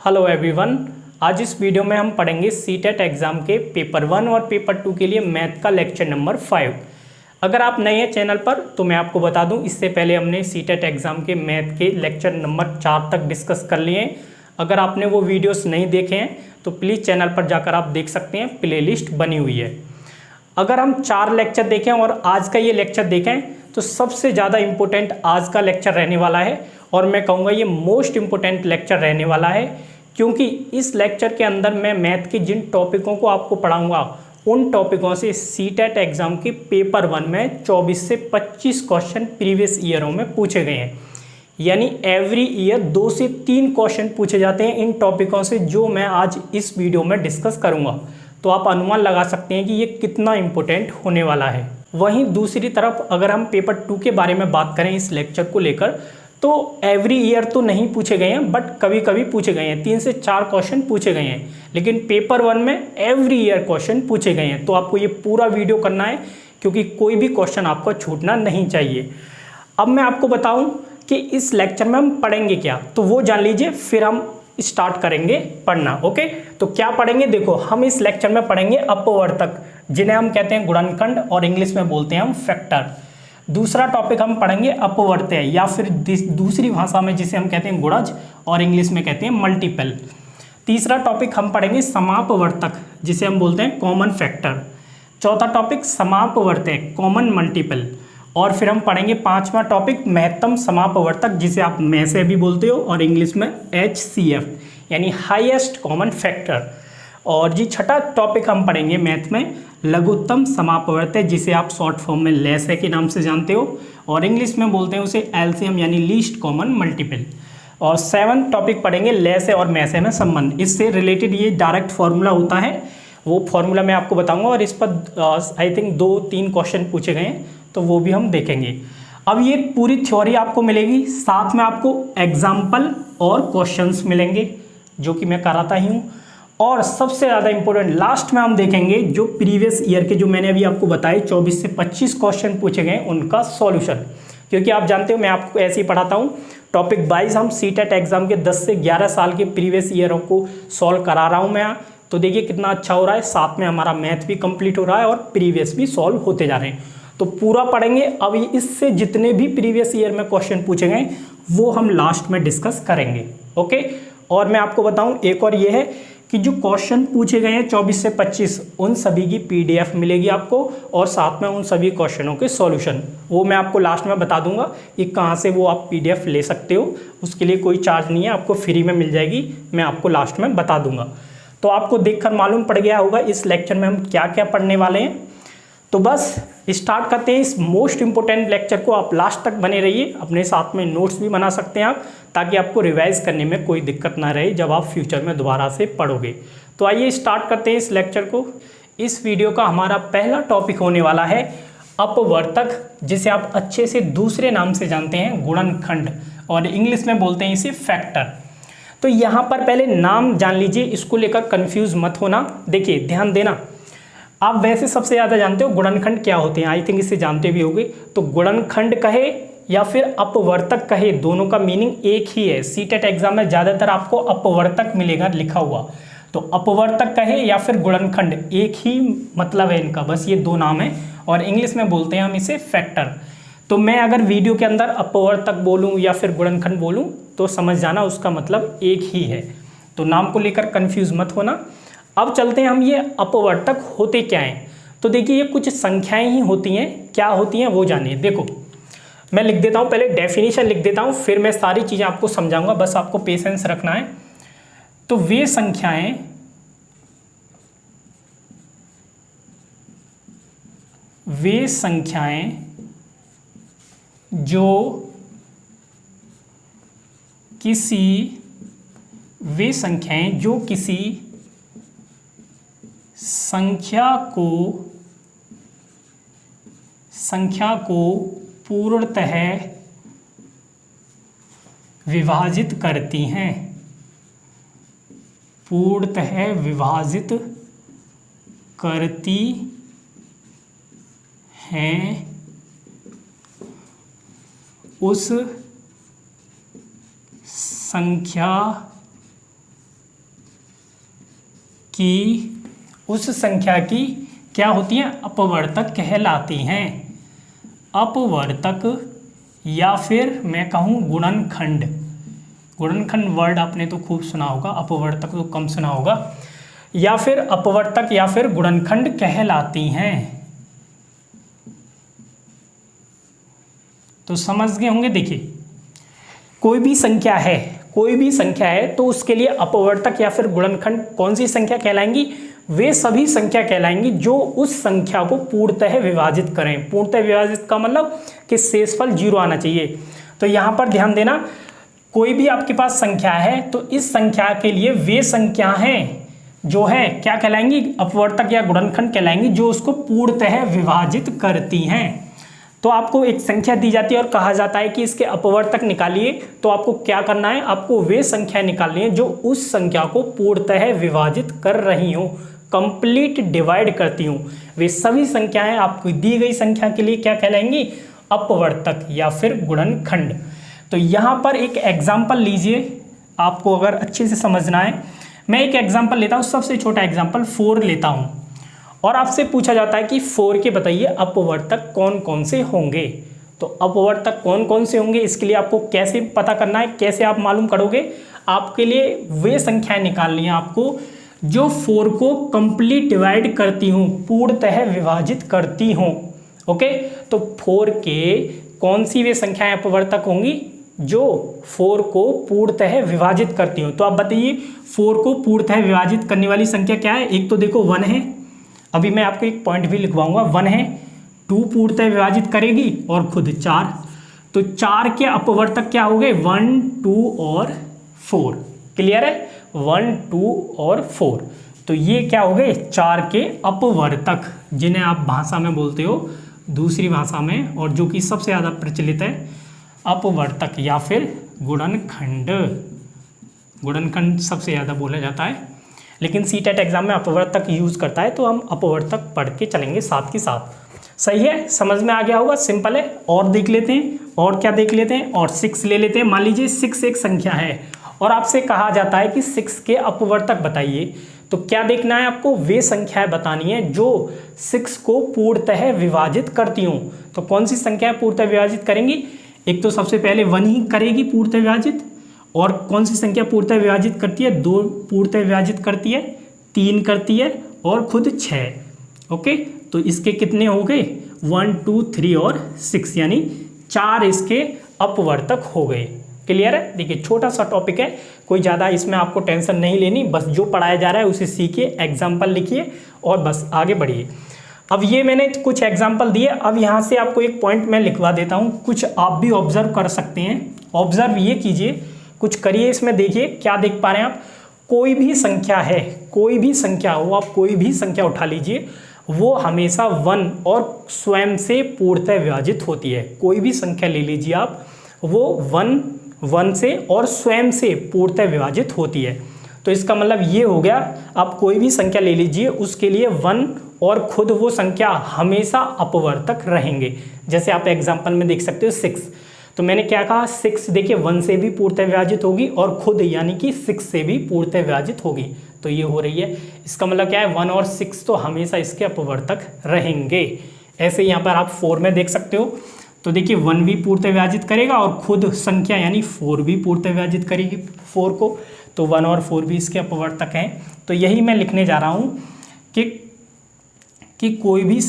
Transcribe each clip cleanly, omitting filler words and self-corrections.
Hello everyone. आज इस video में हम पढ़ेंगे सीटेट एग्ज़ाम के पेपर 1 और पेपर 2 के लिए मैथ का लेक्चर नंबर 5। अगर आप नए हैं चैनल पर तो मैं आपको बता दूं, इससे पहले हमने सीटेट एग्ज़ाम के मैथ के लेक्चर नंबर 4 तक डिस्कस कर लिए हैं। अगर आपने वो वीडियोस नहीं देखे हैं तो प्लीज़ चैनल पर जाकर आप देख सकते हैं, प्लेलिस्ट बनी हुई है। अगर हम 4 लेक्चर देखें और आज का ये लेक्चर देखें तो सबसे ज़्यादा इम्पोर्टेंट आज का लेक्चर रहने वाला है और मैं कहूँगा ये मोस्ट इम्पोर्टेंट लेक्चर रहने वाला है, क्योंकि इस लेक्चर के अंदर मैं मैथ के जिन टॉपिकों को आपको पढ़ाऊंगा उन टॉपिकों से सीटेट एग्ज़ाम के पेपर 1 में 24 से 25 क्वेश्चन प्रीवियस ईयरों में पूछे गए हैं। यानी एवरी ईयर 2 से 3 क्वेश्चन पूछे जाते हैं इन टॉपिकों से, जो मैं आज इस वीडियो में डिस्कस करूँगा। तो आप अनुमान लगा सकते हैं कि ये कितना इम्पोर्टेंट होने वाला है। वहीं दूसरी तरफ अगर हम पेपर 2 के बारे में बात करें इस लेक्चर को लेकर, तो एवरी ईयर तो नहीं पूछे गए हैं, बट कभी कभी पूछे गए हैं। 3 से 4 क्वेश्चन पूछे गए हैं, लेकिन पेपर 1 में एवरी ईयर क्वेश्चन पूछे गए हैं। तो आपको ये पूरा वीडियो करना है, क्योंकि कोई भी क्वेश्चन आपको छूटना नहीं चाहिए। अब मैं आपको बताऊं कि इस लेक्चर में हम पढ़ेंगे क्या, तो वो जान लीजिए, फिर हम स्टार्ट करेंगे पढ़ना। ओके, तो क्या पढ़ेंगे? देखो, हम इस लेक्चर में पढ़ेंगे अपवर्तक, जिन्हें हम कहते हैं गुणनखंड और इंग्लिश में बोलते हैं हम फैक्टर। दूसरा टॉपिक हम पढ़ेंगे अपवर्त्य, या फिर दूसरी भाषा में जिसे हम कहते हैं गुणज और इंग्लिश में कहते हैं मल्टीपल। तीसरा टॉपिक हम पढ़ेंगे समापवर्तक, जिसे हम बोलते हैं कॉमन फैक्टर। चौथा टॉपिक समापवर्त्य, कॉमन मल्टीपल। और फिर हम पढ़ेंगे 5वां टॉपिक महत्तम समापवर्तक, जिसे आप में से भी बोलते हो और इंग्लिश में HCF, यानी हाईएस्ट कॉमन फैक्टर। और जी छठा टॉपिक हम पढ़ेंगे मैथ में लघुत्तम समापवर्त्य, जिसे आप शॉर्ट फॉर्म में लेसे के नाम से जानते हो और इंग्लिश में बोलते हैं उसे LCM, यानी लीस्ट कॉमन मल्टीपल। और 7th टॉपिक पढ़ेंगे लेसे और मैसे में संबंध। इससे रिलेटेड ये डायरेक्ट फार्मूला होता है, वो फार्मूला मैं आपको बताऊंगा और इस पर आई थिंक 2-3 क्वेश्चन पूछे गए हैं, तो वो भी हम देखेंगे। अब ये पूरी थ्योरी आपको मिलेगी, साथ में आपको एग्जाम्पल और क्वेश्चंस मिलेंगे जो कि मैं कराता ही हूँ। और सबसे ज़्यादा इंपॉर्टेंट लास्ट में हम देखेंगे जो प्रीवियस ईयर के, जो मैंने अभी आपको बताए 24 से 25 क्वेश्चन पूछे गए, उनका सॉल्यूशन। क्योंकि आप जानते हो मैं आपको ऐसे ही पढ़ाता हूँ, टॉपिक वाइज हम सीटेट एग्जाम के 10 से 11 साल के प्रीवियस ईयरों को सॉल्व करा रहा हूँ मैं। तो देखिए कितना अच्छा हो रहा है, साथ में हमारा मैथ भी कंप्लीट हो रहा है और प्रीवियस भी सॉल्व होते जा रहे हैं। तो पूरा पढ़ेंगे। अब इससे जितने भी प्रीवियस ईयर में क्वेश्चन पूछे गए वो हम लास्ट में डिस्कस करेंगे। ओके, और मैं आपको बताऊं एक और ये है कि जो क्वेश्चन पूछे गए हैं 24 से 25, उन सभी की PDF मिलेगी आपको, और साथ में उन सभी क्वेश्चनों के सॉल्यूशन वो मैं आपको लास्ट में बता दूंगा कि कहाँ से वो आप PDF ले सकते हो। उसके लिए कोई चार्ज नहीं है, आपको फ्री में मिल जाएगी, मैं आपको लास्ट में बता दूंगा। तो आपको देखकर मालूम पड़ गया होगा इस लेक्चर में हम क्या क्या पढ़ने वाले हैं। तो बस स्टार्ट करते हैं इस मोस्ट इंपॉर्टेंट लेक्चर को। आप लास्ट तक बने रहिए, अपने साथ में नोट्स भी बना सकते हैं आप, ताकि आपको रिवाइज करने में कोई दिक्कत ना रहे जब आप फ्यूचर में दोबारा से पढ़ोगे। तो आइए स्टार्ट करते हैं इस लेक्चर को। इस वीडियो का हमारा पहला टॉपिक होने वाला है अपवर्तक, जिसे आप अच्छे से दूसरे नाम से जानते हैं गुणनखंड, और इंग्लिश में बोलते हैं इसे फैक्टर। तो यहाँ पर पहले नाम जान लीजिए, इसको लेकर कन्फ्यूज मत होना। देखिए ध्यान देना, आप वैसे सबसे ज़्यादा जानते हो गुणनखंड क्या होते हैं, आई थिंक इसे जानते भी होंगे। तो गुणनखंड कहे या फिर अपवर्तक कहे, दोनों का मीनिंग एक ही है। सीटेट एग्जाम में ज़्यादातर आपको अपवर्तक मिलेगा लिखा हुआ। तो अपवर्तक कहे या फिर गुणनखंड, एक ही मतलब है इनका, बस ये 2 नाम है, और इंग्लिश में बोलते हैं हम इसे फैक्टर। तो मैं अगर वीडियो के अंदर अपवर्तक बोलूँ या फिर गुणनखंड बोलूँ तो समझ जाना उसका मतलब एक ही है। तो नाम को लेकर कन्फ्यूज मत होना। अब चलते हैं हम, ये अपवर्तक होते क्या हैं। तो देखिए ये कुछ संख्याएं ही होती हैं, क्या होती हैं वो जानिए। देखो मैं लिख देता हूँ, पहले डेफिनेशन लिख देता हूँ, फिर मैं सारी चीज़ें आपको समझाऊंगा, बस आपको पेशेंस रखना है। तो वे संख्याएं जो किसी संख्या को पूर्णतः विभाजित करती हैं, उस संख्या कि उस संख्या की क्या होती हैं, अपवर्तक कहलाती हैं। अपवर्तक या फिर मैं कहूँ गुणनखंड। गुणनखंड वर्ड आपने तो खूब सुना होगा, अपवर्तक तो कम सुना होगा। या फिर अपवर्तक या फिर गुणनखंड कहलाती हैं। तो समझ गए होंगे। देखिए कोई भी संख्या है तो उसके लिए अपवर्तक या फिर गुणनखंड कौन सी संख्या कहलाएंगी, वे सभी संख्या कहलाएंगी जो उस संख्या को पूर्णतः विभाजित करें। पूर्णतः विभाजित का मतलब कि शेषफल 0 आना चाहिए। तो यहाँ पर ध्यान देना, कोई भी आपके पास संख्या है तो इस संख्या के लिए वे संख्या हैं जो है क्या कहलाएंगी, अपवर्तक या गुणनखंड कहलाएंगी, जो उसको पूर्णतः विभाजित करती हैं। तो आपको एक संख्या दी जाती है और कहा जाता है कि इसके अपवर्तक निकालिए, तो आपको क्या करना है, आपको वे संख्या निकालनी है जो उस संख्या को पूर्णतः विभाजित कर रही हो, कंप्लीट डिवाइड करती हूँ। वे सभी संख्याएं आपको दी गई संख्या के लिए क्या कहलाएंगी, अपवर्तक या फिर गुणनखंड। तो यहाँ पर एक एग्जाम्पल लीजिए, आपको अगर अच्छे से समझना है। मैं एक एग्जाम्पल लेता हूँ, सबसे छोटा एग्जाम्पल 4 लेता हूँ, और आपसे पूछा जाता है कि 4 के बताइए अपवर्तक कौन कौन से होंगे। तो अपवर्तक कौन कौन से होंगे, इसके लिए आपको कैसे पता करना है, कैसे आप मालूम करोगे, आपके लिए वे संख्याएं निकालनी है आपको जो 4 को कंप्लीट डिवाइड करती हूँ, पूर्णतः विभाजित करती हूँ। ओके, तो 4 के कौन सी वे संख्याएं अपवर्तक होंगी जो 4 को पूर्णतः विभाजित करती हूँ। तो आप बताइए 4 को पूर्णतः विभाजित करने वाली संख्या क्या है। एक तो देखो 1 है, अभी मैं आपको एक पॉइंट भी लिखवाऊंगा, 1 है, 2 पूर्णतः विभाजित करेगी और खुद 4। तो 4 के अपवर्तक क्या हो गए, 1, 2 और 4। क्लियर है, 1, 2 और 4। तो ये क्या हो गए, 4 के अपवर्तक, जिन्हें आप भाषा में बोलते हो दूसरी भाषा में, और जो कि सबसे ज़्यादा प्रचलित है, अपवर्तक या फिर गुणनखंड। गुणनखंड सबसे ज़्यादा बोला जाता है, लेकिन सीटेट एग्जाम में अपवर्तक यूज़ करता है, तो हम अपवर्तक पढ़ के चलेंगे साथ के साथ। सही है, समझ में आ गया होगा, सिंपल है। और देख लेते हैं, और क्या देख लेते हैं, और 6 ले लेते हैं। मान लीजिए 6 एक संख्या है और आपसे कहा जाता है कि 6 के अपवर्तक बताइए। तो क्या देखना है आपको, वे संख्याएं बतानी है जो 6 को पूर्णतः विभाजित करती हूँ। तो कौन सी संख्याएं पूर्णतः विभाजित करेंगी, एक तो सबसे पहले 1 ही करेगी पूर्णतः विभाजित, और कौन सी संख्या पूर्णतः विभाजित करती है, 2 पूर्णतः विभाजित करती है, 3 करती है और खुद 6। ओके, तो इसके कितने हो गए, 1, 2, 3 और 6, यानी 4 इसके अपवर्तक हो गए। क्लियर है। देखिए छोटा सा टॉपिक है, कोई ज़्यादा इसमें आपको टेंशन नहीं लेनी, बस जो पढ़ाया जा रहा है उसे सीखिए, एग्जाम्पल लिखिए और बस आगे बढ़िए। अब ये मैंने कुछ एग्जाम्पल दिए, अब यहाँ से आपको एक पॉइंट मैं लिखवा देता हूँ, कुछ आप भी ऑब्जर्व कर सकते हैं। ऑब्जर्व ये कीजिए, कुछ करिए, इसमें देखिए क्या देख पा रहे हैं आप। कोई भी संख्या है, कोई भी संख्या हो, आप कोई भी संख्या उठा लीजिए, वो हमेशा 1 और स्वयं से पूर्णतः विभाजित होती है। कोई भी संख्या ले लीजिए आप, वो 1 से और स्वयं से पूर्णतः विभाजित होती है। तो इसका मतलब ये हो गया, आप कोई भी संख्या ले लीजिए, उसके लिए 1 और खुद वो संख्या हमेशा अपवर्तक रहेंगे। जैसे आप एग्जाम्पल में देख सकते हो 6, तो मैंने क्या कहा, 6 देखिए 1 से भी पूर्णतः विभाजित होगी और खुद यानी कि 6 से भी पूर्णतः विभाजित होगी। तो ये हो रही है, इसका मतलब क्या है, 1 और 6 तो हमेशा इसके अपवर्तक रहेंगे। ऐसे यहाँ पर आप 4 में देख सकते हो, तो देखिए 1 भी पूर्णतः विभाजित करेगा और खुद संख्या यानी 4 भी पूर्णतः विभाजित करेगी 4 को, तो 1 और 4 भी इसके अपवर्तक हैं। तो यही मैं लिखने जा रहा हूँ कि कोई भी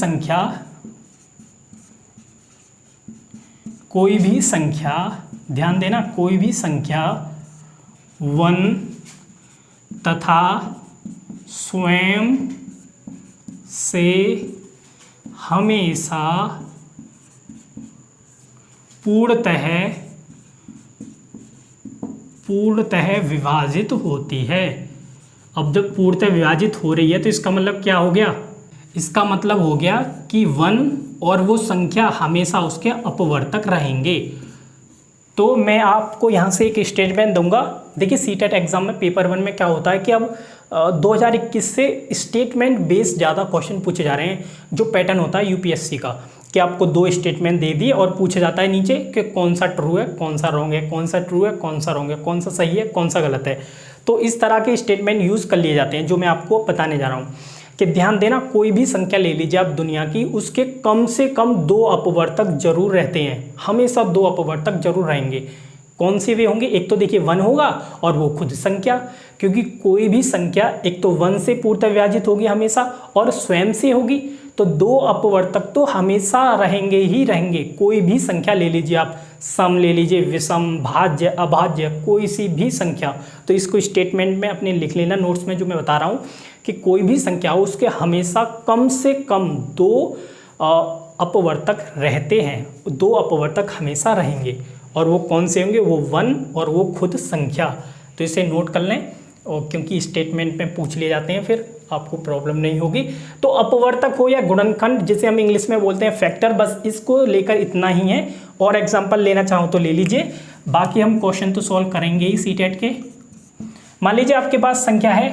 संख्या, ध्यान देना, कोई भी संख्या 1 तथा स्वयं से हमेशा पूर्णतः विभाजित होती है। अब जब पूर्णतः विभाजित हो रही है तो इसका मतलब क्या हो गया, इसका मतलब हो गया कि 1 और वो संख्या हमेशा उसके अपवर्तक रहेंगे। तो मैं आपको यहाँ से एक स्टेटमेंट दूंगा। देखिए सीटेट एग्जाम में पेपर 1 में क्या होता है कि अब 2021 से स्टेटमेंट बेस्ड ज़्यादा क्वेश्चन पूछे जा रहे हैं। जो पैटर्न होता है यूपीएससी का कि आपको 2 स्टेटमेंट दे दिए और पूछा जाता है नीचे कि कौन सा ट्रू है, कौन सा रॉन्ग है, कौन सा ट्रू है, कौन सा रॉन्ग है, कौन सा सही है, कौन सा गलत है। तो इस तरह के स्टेटमेंट यूज़ कर लिए जाते हैं जो मैं आपको बताने जा रहा हूँ कि ध्यान देना, कोई भी संख्या ले लीजिए आप दुनिया की, उसके कम से कम 2 अपवर्तक जरूर रहते हैं, हमेशा 2 अपवर्तक जरूर रहेंगे। कौन से वे होंगे? एक तो देखिए 1 होगा और वो खुद संख्या, क्योंकि कोई भी संख्या एक तो 1 से पूर्णतः विभाजित होगी हमेशा और स्वयं से होगी, तो 2 अपवर्तक तो हमेशा रहेंगे ही रहेंगे। कोई भी संख्या ले लीजिए आप, सम ले लीजिए, विषम, भाज्य, अभाज्य, कोई सी भी संख्या, तो इसको स्टेटमेंट में अपने लिख लेना नोट्स में जो मैं बता रहा हूँ कि कोई भी संख्या हो उसके हमेशा कम से कम 2 अपवर्तक रहते हैं, 2 अपवर्तक हमेशा रहेंगे। और वो कौन से होंगे? वो 1 और वो खुद संख्या। तो इसे नोट कर लें, और क्योंकि स्टेटमेंट में पूछ लिए जाते हैं फिर आपको प्रॉब्लम नहीं होगी। तो अपवर्तक हो या गुणनखंड, जिसे हम इंग्लिश में बोलते हैं फैक्टर, बस इसको लेकर इतना ही है। और एग्जाम्पल लेना चाहो तो ले लीजिए, बाकी हम क्वेश्चन तो सॉल्व करेंगे ही सीटेट के। मान लीजिए आपके पास संख्या है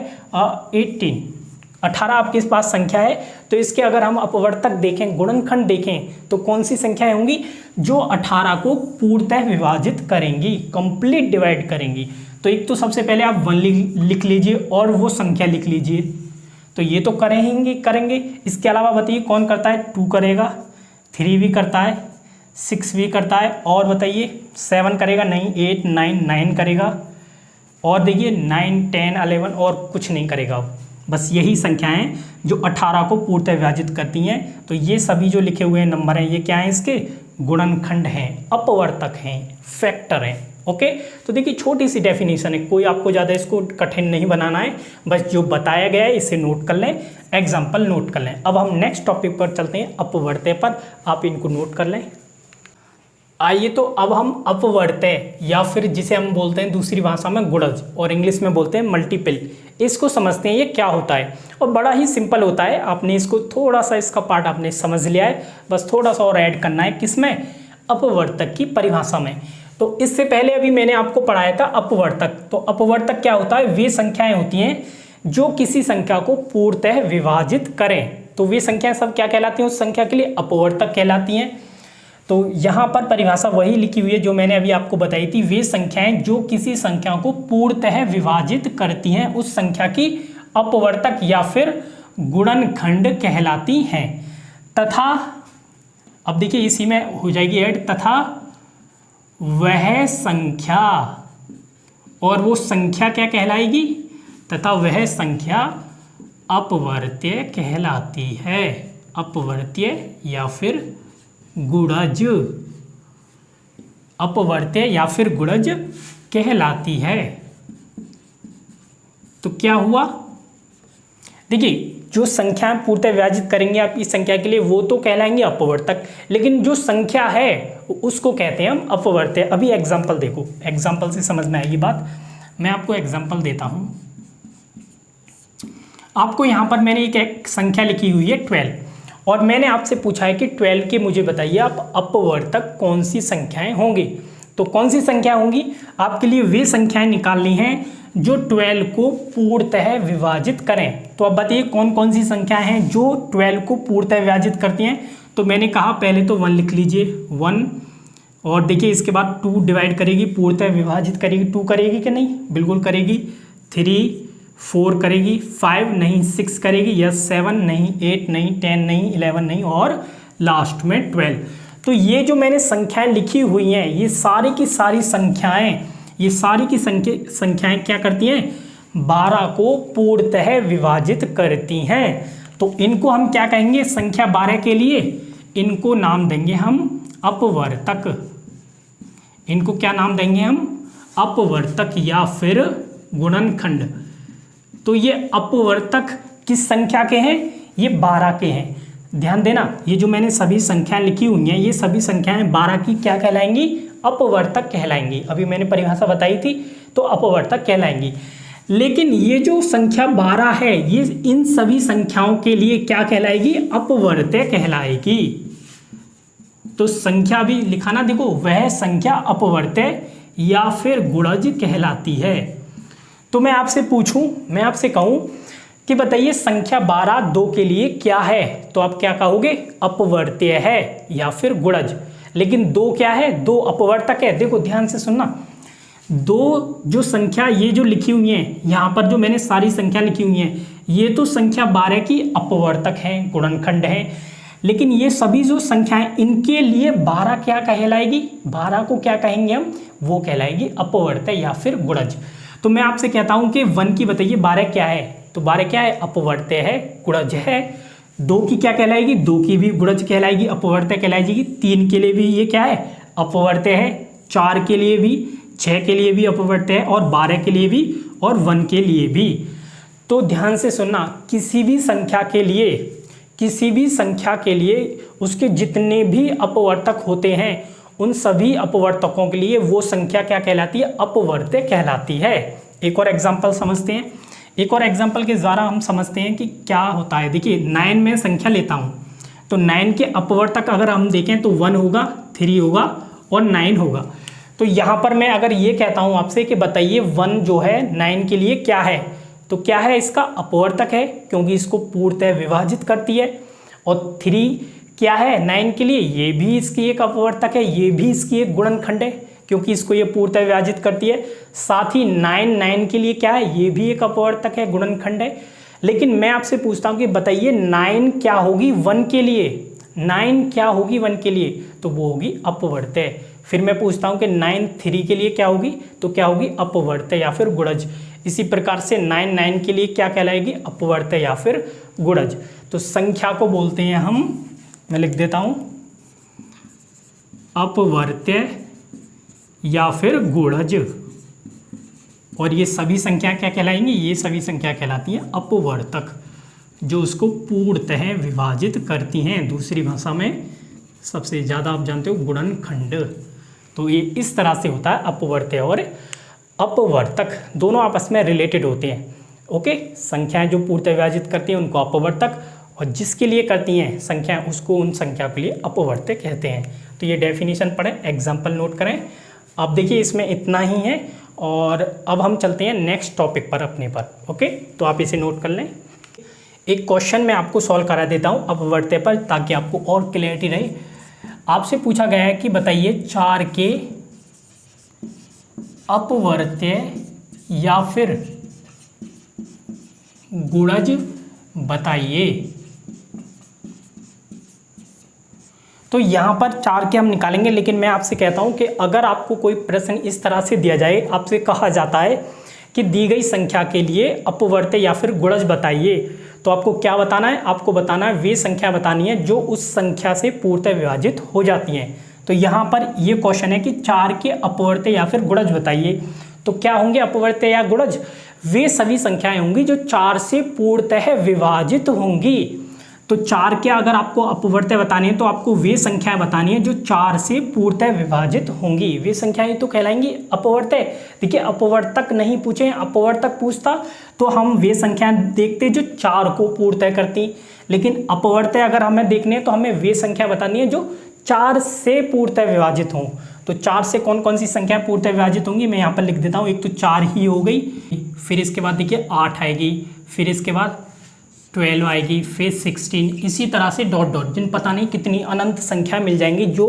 18 आपके पास संख्या है, तो इसके अगर हम अपवर्तक देखें, गुणनखंड देखें, तो कौन सी संख्याएं होंगी? जो 18 को पूर्णतः विभाजित करेंगी, कंप्लीट डिवाइड करेंगी। तो एक तो सबसे पहले आप 1 लिख लीजिए और वो संख्या लिख लीजिए, तो ये तो करेंगे। इसके अलावा बताइए कौन करता है? 2 करेगा, 3 भी करता है, 6 भी करता है, और बताइए 7 करेगा? नहीं। 8, 9 करेगा, और देखिए 9, 10, 11 और कुछ नहीं करेगा। बस यही संख्याएं जो 18 को पूर्णतः विभाजित करती हैं। तो ये सभी जो लिखे हुए नंबर हैं ये क्या हैं? इसके गुणनखंड हैं, अपवर्तक हैं, फैक्टर हैं। ओके, तो देखिए छोटी सी डेफिनेशन है, कोई आपको ज़्यादा इसको कठिन नहीं बनाना है, बस जो बताया गया है इसे नोट कर लें, एग्जाम्पल नोट कर लें। अब हम नेक्स्ट टॉपिक पर चलते हैं, अपवर्त्य पर। आप इनको नोट कर लें। आइए तो अब हम अपवर्त्य, या फिर जिसे हम बोलते हैं दूसरी भाषा में गुणज और इंग्लिश में बोलते हैं मल्टीपल, इसको समझते हैं ये क्या होता है। और बड़ा ही सिंपल होता है, आपने इसको थोड़ा सा, इसका पार्ट आपने समझ लिया है, बस थोड़ा सा और ऐड करना है। किसमें? अपवर्तक की परिभाषा में। तो इससे पहले अभी मैंने आपको पढ़ाया था अपवर्तक। तो अपवर्तक क्या होता है? वे संख्याएं होती हैं जो किसी संख्या को पूर्णतः विभाजित करें। तो वे संख्याएं सब क्या कहलाती हैं? उस संख्या के लिए अपवर्तक कहलाती हैं। तो यहाँ पर परिभाषा वही लिखी हुई है जो मैंने अभी आपको बताई थी। वे संख्याएं जो किसी संख्या को पूर्णतः विभाजित करती हैं उस संख्या की अपवर्तक या फिर गुणनखंड कहलाती हैं। तथा, अब देखिए इसी में हो जाएगी ऐड, तथा वह संख्या, और वो संख्या क्या कहलाएगी? तथा वह संख्या अपवर्त्य कहलाती है। अपवर्त्य या फिर गुणज, अपवर्त्य या फिर गुणज कहलाती है। तो क्या हुआ? देखिए जो संख्याएं पूर्णतः विभाजित करेंगे आप इस संख्या के लिए, वो तो कहलाएंगे अपवर्तक, लेकिन जो संख्या है उसको कहते हैं हम अपवर्त्य। अभी एग्जाम्पल देखो, एग्जाम्पल से समझ में आएगी बात। मैं आपको एग्जाम्पल देता हूं। आपको यहां पर मैंने एक संख्या लिखी हुई है 12, और मैंने आपसे पूछा है कि 12 के मुझे बताइए आप अपवर्तक कौन सी संख्याएं होंगी। तो कौन सी संख्या होंगी? आपके लिए वे संख्याएं निकालनी हैं जो 12 को पूर्णतः विभाजित करें। तो अब बताइए कौन कौन सी संख्याएं हैं जो 12 को पूर्णतः विभाजित करती हैं। तो मैंने कहा पहले तो 1 लिख लीजिए, 1, और देखिए इसके बाद 2 डिवाइड करेगी, पूर्णतः विभाजित करेगी। 2 करेगी कि नहीं? बिल्कुल करेगी। 3, 4 करेगी, 5 नहीं, 6 करेगी, यस, 7 नहीं, 8 नहीं, 10 नहीं, 11 नहीं, और लास्ट में 12। तो ये जो मैंने संख्याएं लिखी हुई हैं, ये सारी की सारी संख्याएं, ये सारी की संख्याएं क्या करती हैं? 12 को पूर्णतः विभाजित करती हैं। तो इनको हम क्या कहेंगे? संख्या 12 के लिए इनको नाम देंगे हम अपवर्तक। इनको क्या नाम देंगे हम? अपवर्तक या फिर गुणनखंड। तो ये अपवर्तक किस संख्या के हैं? ये 12 के हैं। ध्यान देना, ये जो मैंने सभी संख्याएं लिखी हुई हैं, ये सभी संख्याएं 12 की क्या कहलाएंगी? अपवर्तक कहलाएंगी। अभी मैंने परिभाषा बताई थी, तो अपवर्तक कहलाएंगी। लेकिन ये जो संख्या 12 है, ये इन सभी संख्याओं के लिए क्या कहलाएगी? अपवर्त्य कहलाएगी। तो संख्या भी लिखाना, देखो वह संख्या अपवर्त्य या फिर गुणज कहलाती है। तो मैं आपसे पूछूं, मैं आपसे कहूं कि बताइए संख्या 12 2 के लिए क्या है? तो आप क्या कहोगे? अपवर्त्य है या फिर गुणज। लेकिन 2 क्या है? 2 अपवर्तक है। देखो ध्यान से सुनना, दो जो संख्या ये जो लिखी हुई है यहाँ पर, जो मैंने सारी संख्या लिखी हुई है, ये तो संख्या 12 की अपवर्तक है, गुणनखंड है। लेकिन ये सभी जो संख्याएं, इनके लिए 12 क्या कहलाएगी, 12 को क्या कहेंगे हम, वो कहलाएगी अपवर्त्य या फिर गुणज। तो मैं आपसे कहता हूं कि 1 की बताइए 12 क्या है, तो 12 क्या है, अपवर्त्य है, गुणज है। 2 की क्या कहलाएगी, 2 की भी गुणज कहलाएगी, अपवर्त्य कहलाएगी। 3 के लिए भी ये क्या है, अपवर्त्य है। 4 के लिए भी, 6 के लिए भी अपवर्त्य है, और 12 के लिए भी, और 1 के लिए भी। तो ध्यान से सुनना, किसी भी संख्या के लिए उसके जितने भी अपवर्तक होते हैं, उन सभी अपवर्तकों के लिए वो संख्या क्या कहलाती है, अपवर्त्य कहलाती है। एक और एग्जांपल समझते हैं। एक और एग्जांपल के द्वारा हम समझते हैं कि क्या होता है। देखिए 9 में संख्या लेता हूं, तो 9 के अपवर्तक अगर हम देखें तो 1 होगा, 3 होगा और 9 होगा। तो यहाँ पर मैं अगर ये कहता हूँ आपसे कि बताइए 1 जो है 9 के लिए क्या है, तो क्या है, इसका अपवर्तक है, क्योंकि इसको पूर्णतः विभाजित करती है। और 3 क्या है 9 के लिए, ये भी इसकी एक अपवर्तक है, ये भी इसकी एक गुणनखंड है, क्योंकि इसको ये पूर्णतः विभाजित करती है। साथ ही 9 के लिए क्या है, ये भी एक अपवर्तक है, गुणनखंड है। लेकिन मैं आपसे पूछता हूँ कि बताइए 9 क्या होगी 1 के लिए, 9 क्या होगी 1 के लिए, तो वो होगी अपवर्त्य। फिर मैं पूछता हूँ कि 9 3 के लिए क्या होगी, तो क्या होगी, अपवर्त्य या फिर गुणज। इसी प्रकार से 9 के लिए क्या कहलाएगी, अपवर्त्य या फिर गुणज। तो संख्या को बोलते हैं हम, मैं लिख देता हूं, अपवर्त्य या फिर गुणज। और ये सभी संख्या क्या कहलाएंगी, ये सभी संख्या कहलाती हैं अपवर्तक, जो उसको पूर्णतः विभाजित करती हैं। दूसरी भाषा में सबसे ज़्यादा आप जानते हो गुणनखंड। तो ये इस तरह से होता है, अपवर्त्य और अपवर्तक दोनों आपस में रिलेटेड होते हैं। ओके, संख्याएं जो पूर्णतः विभाजित करती हैं उनको अपवर्तक, और जिसके लिए करती हैं संख्याएं उसको उन संख्या के लिए अपवर्त्य कहते हैं। तो ये डेफिनेशन पढ़ें, एग्जाम्पल नोट करें। अब देखिए इसमें इतना ही है, और अब हम चलते हैं नेक्स्ट टॉपिक पर अपने पर। ओके, तो आप इसे नोट कर लें। एक क्वेश्चन मैं आपको सॉल्व करा देता हूँ अपवर्त्य पर, ताकि आपको और क्लैरिटी रहे। आपसे पूछा गया है कि बताइए 4 के अपवर्त्य या फिर गुणज बताइए। तो यहाँ पर 4 के हम निकालेंगे, लेकिन मैं आपसे कहता हूँ कि अगर आपको कोई प्रश्न इस तरह से दिया जाए, आपसे कहा जाता है कि दी गई संख्या के लिए अपवर्त्य या फिर गुणज बताइए, तो आपको क्या बताना है, आपको बताना है वे संख्या बतानी है जो उस संख्या से पूर्णतः विभाजित हो जाती हैं। तो यहाँ पर ये क्वेश्चन है कि 4 के अपवर्त्य या फिर गुणज बताइए। तो क्या होंगे अपवर्त्य या गुणज, वे सभी संख्याएं होंगी जो 4 से पूर्णतः विभाजित होंगी। तो 4 के अगर आपको अपवर्त्य बतानी है तो आपको वे संख्याएं बतानी है जो 4 से पूर्णतः विभाजित होंगी। वे संख्याएं तो कहलाएंगी अपवर्त्य। देखिए अपवर्तक नहीं पूछे, अपवर्तक पूछता तो हम वे संख्याएं देखते जो 4 को पूर्णतः करती, लेकिन अपवर्त्य अगर हमें देखने तो हमें वे संख्या बतानी है जो 4 से पूर्णतः विभाजित हों। तो 4 से कौन कौन सी संख्या पूर्णतः विभाजित होंगी, मैं यहाँ पर लिख देता हूँ। एक तो 4 ही हो गई, फिर इसके बाद देखिए 8 आएगी, फिर इसके बाद 12 आएगी, फिर 16, इसी तरह से डॉट डॉट, जिन पता नहीं कितनी अनंत संख्या मिल जाएंगी जो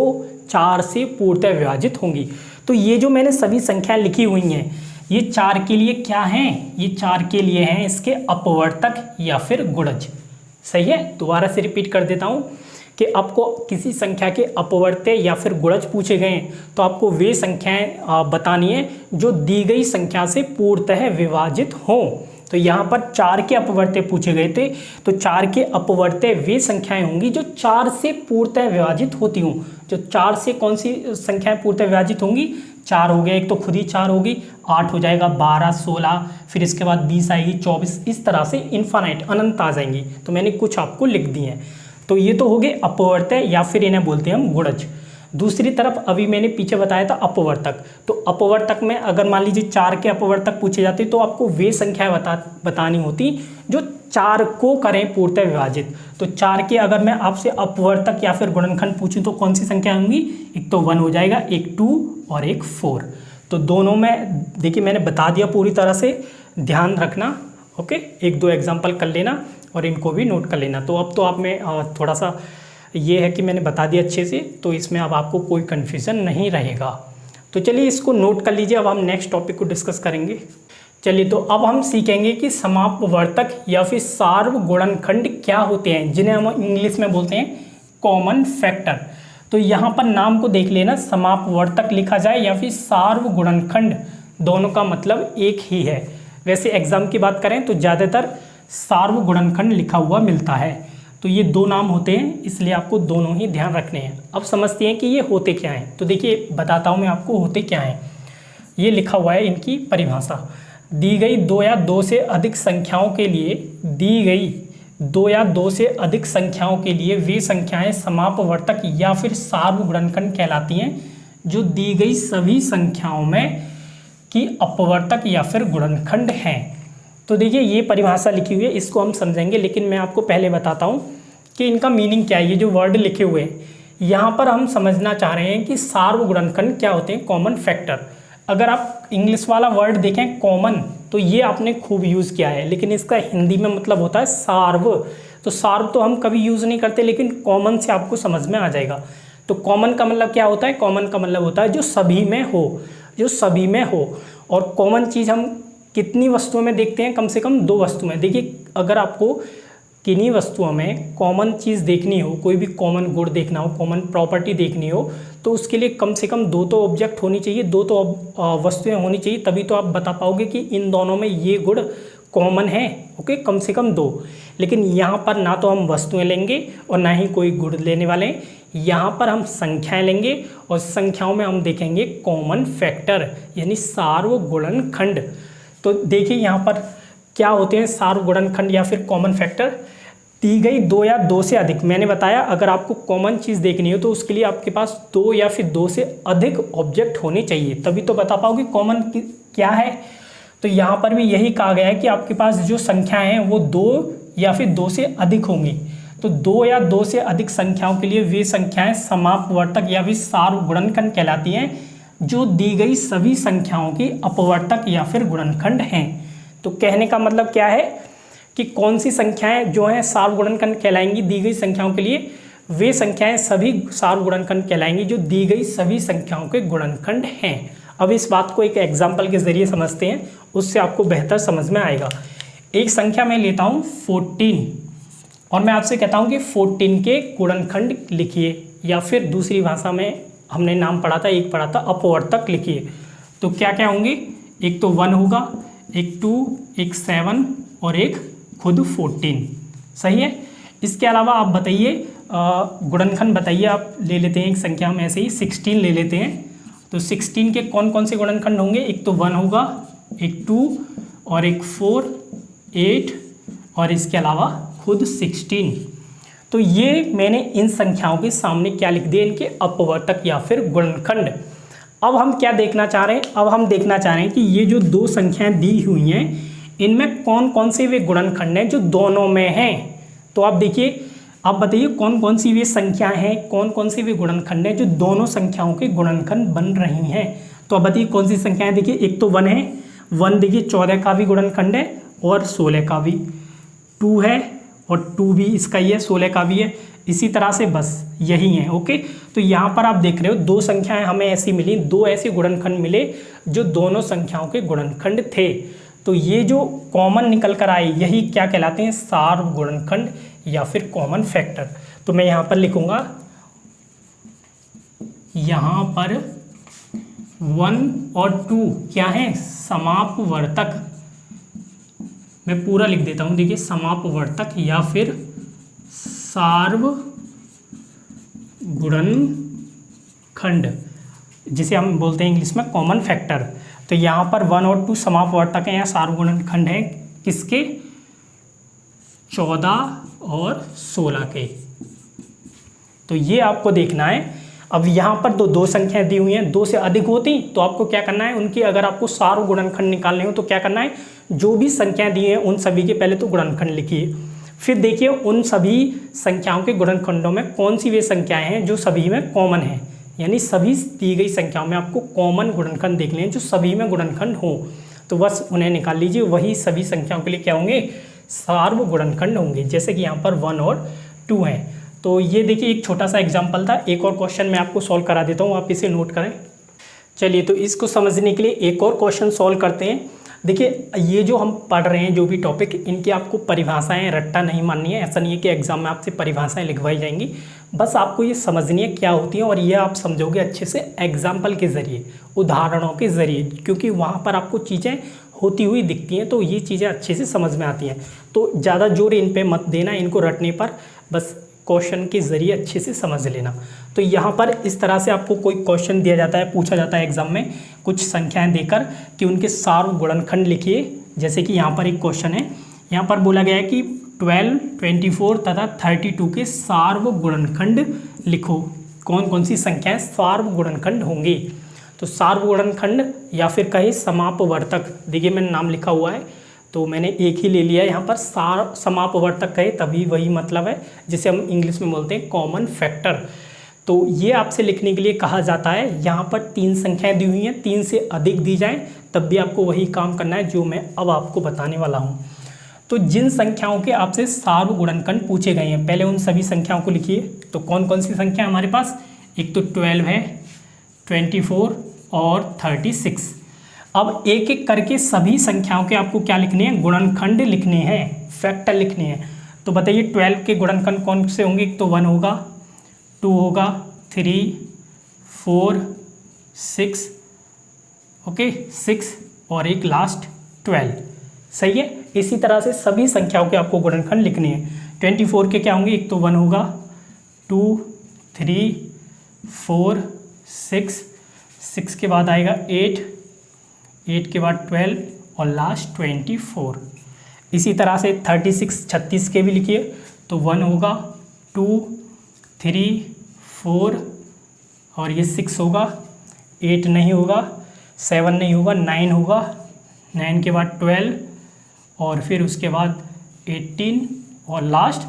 4 से पूर्णतः विभाजित होंगी। तो ये जो मैंने सभी संख्या लिखी हुई हैं, ये 4 के लिए क्या हैं, ये 4 के लिए हैं इसके अपवर्तक या फिर गुणज। सही है, दोबारा से रिपीट कर देता हूँ कि आपको किसी संख्या के अपवर्त्य या फिर गुणज पूछे गए तो आपको वे संख्याएं बतानी है जो दी गई संख्या से पूर्णतः विभाजित हों। तो यहाँ पर 4 के अपवर्त्य पूछे गए थे, तो 4 के अपवर्त्य वे संख्याएं होंगी जो 4 से पूर्णतः विभाजित होती हों। जो 4 से कौन सी संख्याएं पूर्णतः विभाजित होंगी, 4 हो गया, एक तो खुद ही 4 होगी, 8 हो जाएगा, 12, 16, फिर इसके बाद 20 आएगी, 24, इस तरह से इन्फानाइट अनंत आ जाएंगी। तो मैंने कुछ आपको लिख दिए हैं। तो ये तो हो गए अपवर्त्य या फिर इन्हें बोलते हैं हम गुणज। दूसरी तरफ अभी मैंने पीछे बताया था अपवर्तक। तो अपवर्तक में अगर मान लीजिए 4 के अपवर्तक पूछे जाते तो आपको वे संख्या बतानी होती जो 4 को करें पूर्णतः विभाजित। तो 4 के अगर मैं आपसे अपवर्तक या फिर गुणनखंड पूछूं तो कौन सी संख्या होंगी, एक तो 1 हो जाएगा, एक 2 और एक 4। तो दोनों में देखिए मैंने बता दिया पूरी तरह से, ध्यान रखना। ओके, एक दो एग्जाम्पल कर लेना और इनको भी नोट कर लेना। तो अब तो आप में थोड़ा सा ये है कि मैंने बता दिया अच्छे से, तो इसमें अब आपको कोई कन्फ्यूज़न नहीं रहेगा। तो चलिए इसको नोट कर लीजिए, अब हम नेक्स्ट टॉपिक को डिस्कस करेंगे। चलिए तो अब हम सीखेंगे कि समापवर्तक या फिर सार्वगुणनखंड क्या होते हैं, जिन्हें हम इंग्लिश में बोलते हैं कॉमन फैक्टर। तो यहाँ पर नाम को देख लेना, समापवर्तक लिखा जाए या फिर सार्वगुणनखंड, दोनों का मतलब एक ही है। वैसे एग्जाम की बात करें तो ज़्यादातर सार्वगुणनखंड लिखा हुआ मिलता है। तो ये दो नाम होते हैं, इसलिए आपको दोनों ही ध्यान रखने हैं। अब समझते हैं कि ये होते क्या हैं। तो देखिए बताता हूँ मैं आपको होते क्या हैं। ये लिखा हुआ है इनकी परिभाषा, दी गई दो या दो से अधिक संख्याओं के लिए, दी गई दो या दो से अधिक संख्याओं के लिए वे संख्याएं समापवर्तक या फिर सार्वगुणनखंड कहलाती हैं जो दी गई सभी संख्याओं में की अपवर्तक या फिर गुणनखंड हैं। तो देखिए ये परिभाषा लिखी हुई है, इसको हम समझेंगे, लेकिन मैं आपको पहले बताता हूँ कि इनका मीनिंग क्या है। ये जो वर्ड लिखे हुए हैं यहाँ पर हम समझना चाह रहे हैं कि सार्वगुणनखंड क्या होते हैं, कॉमन फैक्टर। अगर आप इंग्लिश वाला वर्ड देखें कॉमन, तो ये आपने खूब यूज़ किया है, लेकिन इसका हिंदी में मतलब होता है सार्व। तो सार्व तो हम कभी यूज़ नहीं करते, लेकिन कॉमन से आपको समझ में आ जाएगा। तो कॉमन का मतलब क्या होता है, कॉमन का मतलब होता है जो सभी में हो, जो सभी में हो। और कॉमन चीज़ हम कितनी वस्तुओं में देखते हैं, कम से कम दो वस्तु में। देखिए अगर आपको किन्हीं वस्तुओं में कॉमन चीज़ देखनी हो, कोई भी कॉमन गुण देखना हो, कॉमन प्रॉपर्टी देखनी हो, तो उसके लिए कम से कम दो तो ऑब्जेक्ट होनी चाहिए, दो तो वस्तुएं होनी चाहिए, तभी तो आप बता पाओगे कि इन दोनों में ये गुण कॉमन है। ओके, कम से कम दो। लेकिन यहाँ पर ना तो हम वस्तुएं लेंगे और ना ही कोई गुण लेने वाले हैं, यहाँ पर हम संख्याएं लेंगे और संख्याओं में हम देखेंगे कॉमन फैक्टर यानी सार्वगुणनखंड। तो देखिए यहाँ पर क्या होते हैं सार्वगुणनखंड या फिर कॉमन फैक्टर। दी गई दो या दो से अधिक, मैंने बताया अगर आपको कॉमन चीज़ देखनी हो तो उसके लिए आपके पास दो या फिर दो से अधिक ऑब्जेक्ट होने चाहिए, तभी तो बता पाओगे कॉमन क्या है। तो यहाँ पर भी यही कहा गया है कि आपके पास जो संख्याएं हैं वो दो या फिर दो से अधिक होंगी। तो दो या दो से अधिक संख्याओं के लिए वे संख्याएं समापवर्तक या फिर सार्वगुणनखंड कहलाती हैं जो दी गई सभी संख्याओं की अपवर्तक या फिर गुणनखंड हैं। तो कहने का मतलब क्या है कि कौन सी संख्याएं जो हैं सार्वगुणनखंड कहलाएंगी दी गई संख्याओं के लिए, वे संख्याएं सभी सार्वगुणनखंड कहलाएंगी जो दी गई सभी संख्याओं के गुणनखंड हैं। अब इस बात को एक एग्जाम्पल के जरिए समझते हैं, उससे आपको बेहतर समझ में आएगा। एक संख्या मैं लेता हूँ 14 और मैं आपसे कहता हूँ कि 14 के गुणनखंड लिखिए, या फिर दूसरी भाषा में हमने नाम पढ़ा था, एक पढ़ा था अपवर्तक लिखिए। तो क्या क्या होंगे, एक तो 1 होगा, एक 2, एक 7 और एक खुद 14। सही है। इसके अलावा आप बताइए गुणनखंड बताइए। आप ले लेते हैं एक संख्या में ऐसे ही 16 ले लेते हैं। तो 16 के कौन कौन से गुणनखंड होंगे, एक तो 1 होगा, एक 2 और एक 4, 8 और इसके अलावा खुद 16। तो ये मैंने इन संख्याओं के सामने क्या लिख दिया, इनके अपवर्तक या फिर गुणनखंड। अब हम क्या देखना चाह रहे हैं, अब हम देखना चाह रहे हैं कि ये जो दो संख्याएं दी हुई हैं इनमें कौन कौन से वे गुणनखंड हैं जो दोनों में हैं। तो आप देखिए, आप बताइए कौन कौन सी वे संख्याएं हैं, कौन कौन से वे गुणनखंड हैं जो दोनों संख्याओं के गुणनखंड बन रही हैं। तो आप बताइए कौन सी संख्याएं। देखिए एक तो 1 है, 1 देखिए 14 का भी गुणनखंड है और 16 का भी। 2 है और 2 भी इसका ही है, 16 का भी है। इसी तरह से बस यही है। ओके, तो यहाँ पर आप देख रहे हो दो संख्याएं हमें ऐसी मिली, दो ऐसे गुणनखंड मिले जो दोनों संख्याओं के गुणनखंड थे। तो ये जो कॉमन निकल कर आए यही क्या कहलाते हैं, सार्वगुणनखंड या फिर कॉमन फैक्टर। तो मैं यहाँ पर लिखूंगा, यहाँ पर 1 और 2 क्या है, समापवर्तक। मैं पूरा लिख देता हूँ, देखिए समापवर्तक या फिर सार्वगुणनखंड, जिसे हम बोलते हैं इंग्लिश में कॉमन फैक्टर। तो यहाँ पर 1 और 2 समापवर्तक हैं या सार्वगुणनखंड हैं किसके, 14 और 16 के। तो ये आपको देखना है। अब यहाँ पर दो संख्याएं दी हुई हैं, दो से अधिक होती तो आपको क्या करना है, उनकी अगर आपको सार्वगुणनखंड निकालने हो तो क्या करना है, जो भी संख्याएं दी हैं उन सभी के पहले तो गुणनखंड लिखिए। फिर देखिए उन सभी संख्याओं के गुणनखंडों में कौन सी वे संख्याएं हैं जो सभी में कॉमन है, यानी सभी दी गई संख्याओं में आपको कॉमन गुणनखंड देखने हैं जो सभी में गुणनखंड हो। तो बस उन्हें निकाल लीजिए, वही सभी संख्याओं के लिए क्या होंगे, सार्वगुणनखंड होंगे। जैसे कि यहाँ पर 1 और 2 हैं। तो ये देखिए एक छोटा सा एग्जाम्पल था। एक और क्वेश्चन मैं आपको सॉल्व करा देता हूँ, आप इसे नोट करें। चलिए तो इसको समझने के लिए एक और क्वेश्चन सॉल्व करते हैं। देखिए ये जो हम पढ़ रहे हैं जो भी टॉपिक, इनकी आपको परिभाषाएं रट्टा नहीं माननी है। ऐसा नहीं है कि एग्जाम में आपसे परिभाषाएं लिखवाई जाएंगी, बस आपको ये समझनी है क्या होती है, और ये आप समझोगे अच्छे से एग्जाम्पल के ज़रिए, उदाहरणों के ज़रिए, क्योंकि वहाँ पर आपको चीज़ें होती हुई दिखती हैं तो ये चीज़ें अच्छे से समझ में आती हैं। तो ज़्यादा जोर इन पे मत देना, इनको रटने पर, बस क्वेश्चन के ज़रिए अच्छे से समझ लेना। तो यहाँ पर इस तरह से आपको कोई क्वेश्चन दिया जाता है, पूछा जाता है एग्जाम में, कुछ संख्याएं देकर कि उनके सार्व गुणनखंड लिखिए। जैसे कि यहाँ पर एक क्वेश्चन है, यहाँ पर बोला गया है कि 12, 24 तथा 32 के सार्व गुणनखंड लिखो। कौन कौन सी संख्याएं सार्व गुणनखंड होंगी? तो सार्व गुणनखंड या फिर कहे समापवर्तक, देखिए मैंने नाम लिखा हुआ है तो मैंने एक ही ले लिया है यहाँ पर। समापवर्तक कहे तभी वही मतलब है जिसे हम इंग्लिश में बोलते हैं कॉमन फैक्टर। तो ये आपसे लिखने के लिए कहा जाता है। यहाँ पर 3 संख्याएं दी हुई हैं, 3 से अधिक दी जाएं तब भी आपको वही काम करना है जो मैं अब आपको बताने वाला हूँ। तो जिन संख्याओं के आपसे सार्व गुणनखंड पूछे गए हैं, पहले उन सभी संख्याओं को लिखिए। तो कौन कौन सी संख्या हमारे पास? एक तो 12 है, 24 और 36। अब एक एक करके सभी संख्याओं के आपको क्या लिखने हैं? गुणनखंड लिखने हैं, फैक्टर लिखने हैं। तो बताइए 12 के गुणनखंड कौन से होंगे? एक तो 1 होगा, 2 होगा, 3, 4, 6, ओके 6 और एक लास्ट 12। सही है। इसी तरह से सभी संख्याओं के आपको गुणनखंड लिखने हैं। 24 के क्या होंगे? एक तो 1 होगा, 2, 3, 4, 6 के बाद आएगा 8 के बाद 12 और लास्ट 24। इसी तरह से 36 के भी लिखिए। तो 1 होगा, 2, 3, 4 और ये 6 होगा, 8 नहीं होगा, 7 नहीं होगा, 9 होगा, 9 के बाद 12 और फिर उसके बाद 18 और लास्ट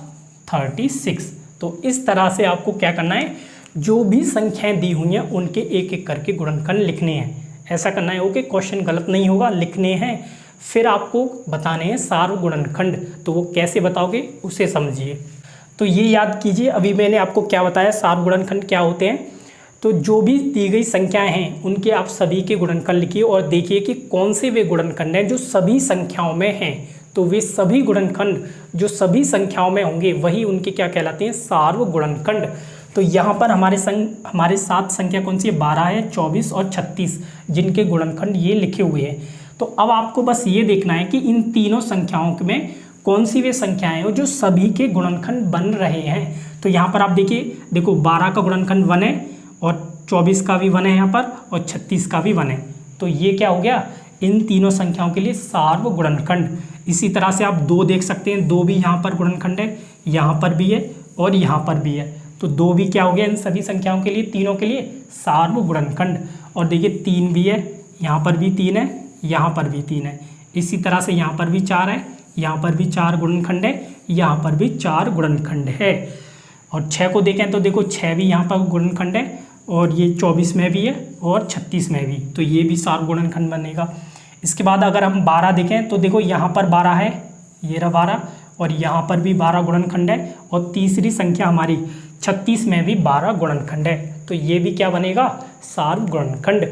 36। तो इस तरह से आपको क्या करना है? जो भी संख्याएं दी हुई हैं उनके एक एक करके गुणनखंड लिखने हैं। ऐसा करना है। ओके, क्वेश्चन गलत नहीं होगा, लिखने हैं। फिर आपको बताने हैं सार्व गुणनखंड। तो वो कैसे बताओगे उसे समझिए। तो ये याद कीजिए, अभी मैंने आपको क्या बताया, सार्व गुणनखंड क्या होते हैं। तो जो भी दी गई संख्याएं हैं उनके आप सभी के गुणनखंड लिखिए और देखिए कि कौन से वे गुणनखंड हैं जो सभी संख्याओं में हैं। तो वे सभी गुणनखंड जो सभी संख्याओं में होंगे वही उनके क्या कहलाते हैं? सार्व गुणनखंड। तो यहाँ पर हमारे सात संख्या कौन सी है? 12 है, 24 और 36, जिनके गुणनखंड ये लिखे हुए हैं। तो अब आपको बस ये देखना है कि इन तीनों संख्याओं में कौन सी वे संख्याएं हो जो सभी के गुणनखंड बन रहे हैं। तो यहाँ पर आप देखिए, देखो 12 का गुणनखंड 1 है और 24 का भी 1 है यहाँ पर और 36 का भी 1 है। तो ये क्या हो गया? इन तीनों संख्याओं के लिए सार्व गुणनखंड। इसी तरह से आप 2 देख सकते हैं, 2 भी यहाँ पर गुणनखंड है, यहाँ पर भी है और यहाँ पर भी है। तो 2 भी क्या हो गया? इन सभी संख्याओं के लिए, तीनों के लिए सार्व गुणनखंड। और देखिए 3 भी है, यहाँ पर भी 3 है, यहाँ पर भी 3 है। इसी तरह से यहाँ पर भी 4 है, यहाँ पर भी 4 गुणनखंड है, यहाँ पर भी 4 गुणनखंड है। और 6 को देखें तो देखो 6 भी यहाँ पर गुणनखंड है और ये 24 में भी है और 36 में भी। तो ये भी सार्व गुणनखंड बनेगा। इसके बाद अगर हम 12 देखें तो देखो यहाँ पर 12 है, ये रहा 12 और यहाँ पर भी 12 गुणनखंड है और तीसरी संख्या हमारी 36 में भी 12 गुणनखंड है। तो ये भी क्या बनेगा? सार्व गुणनखंड।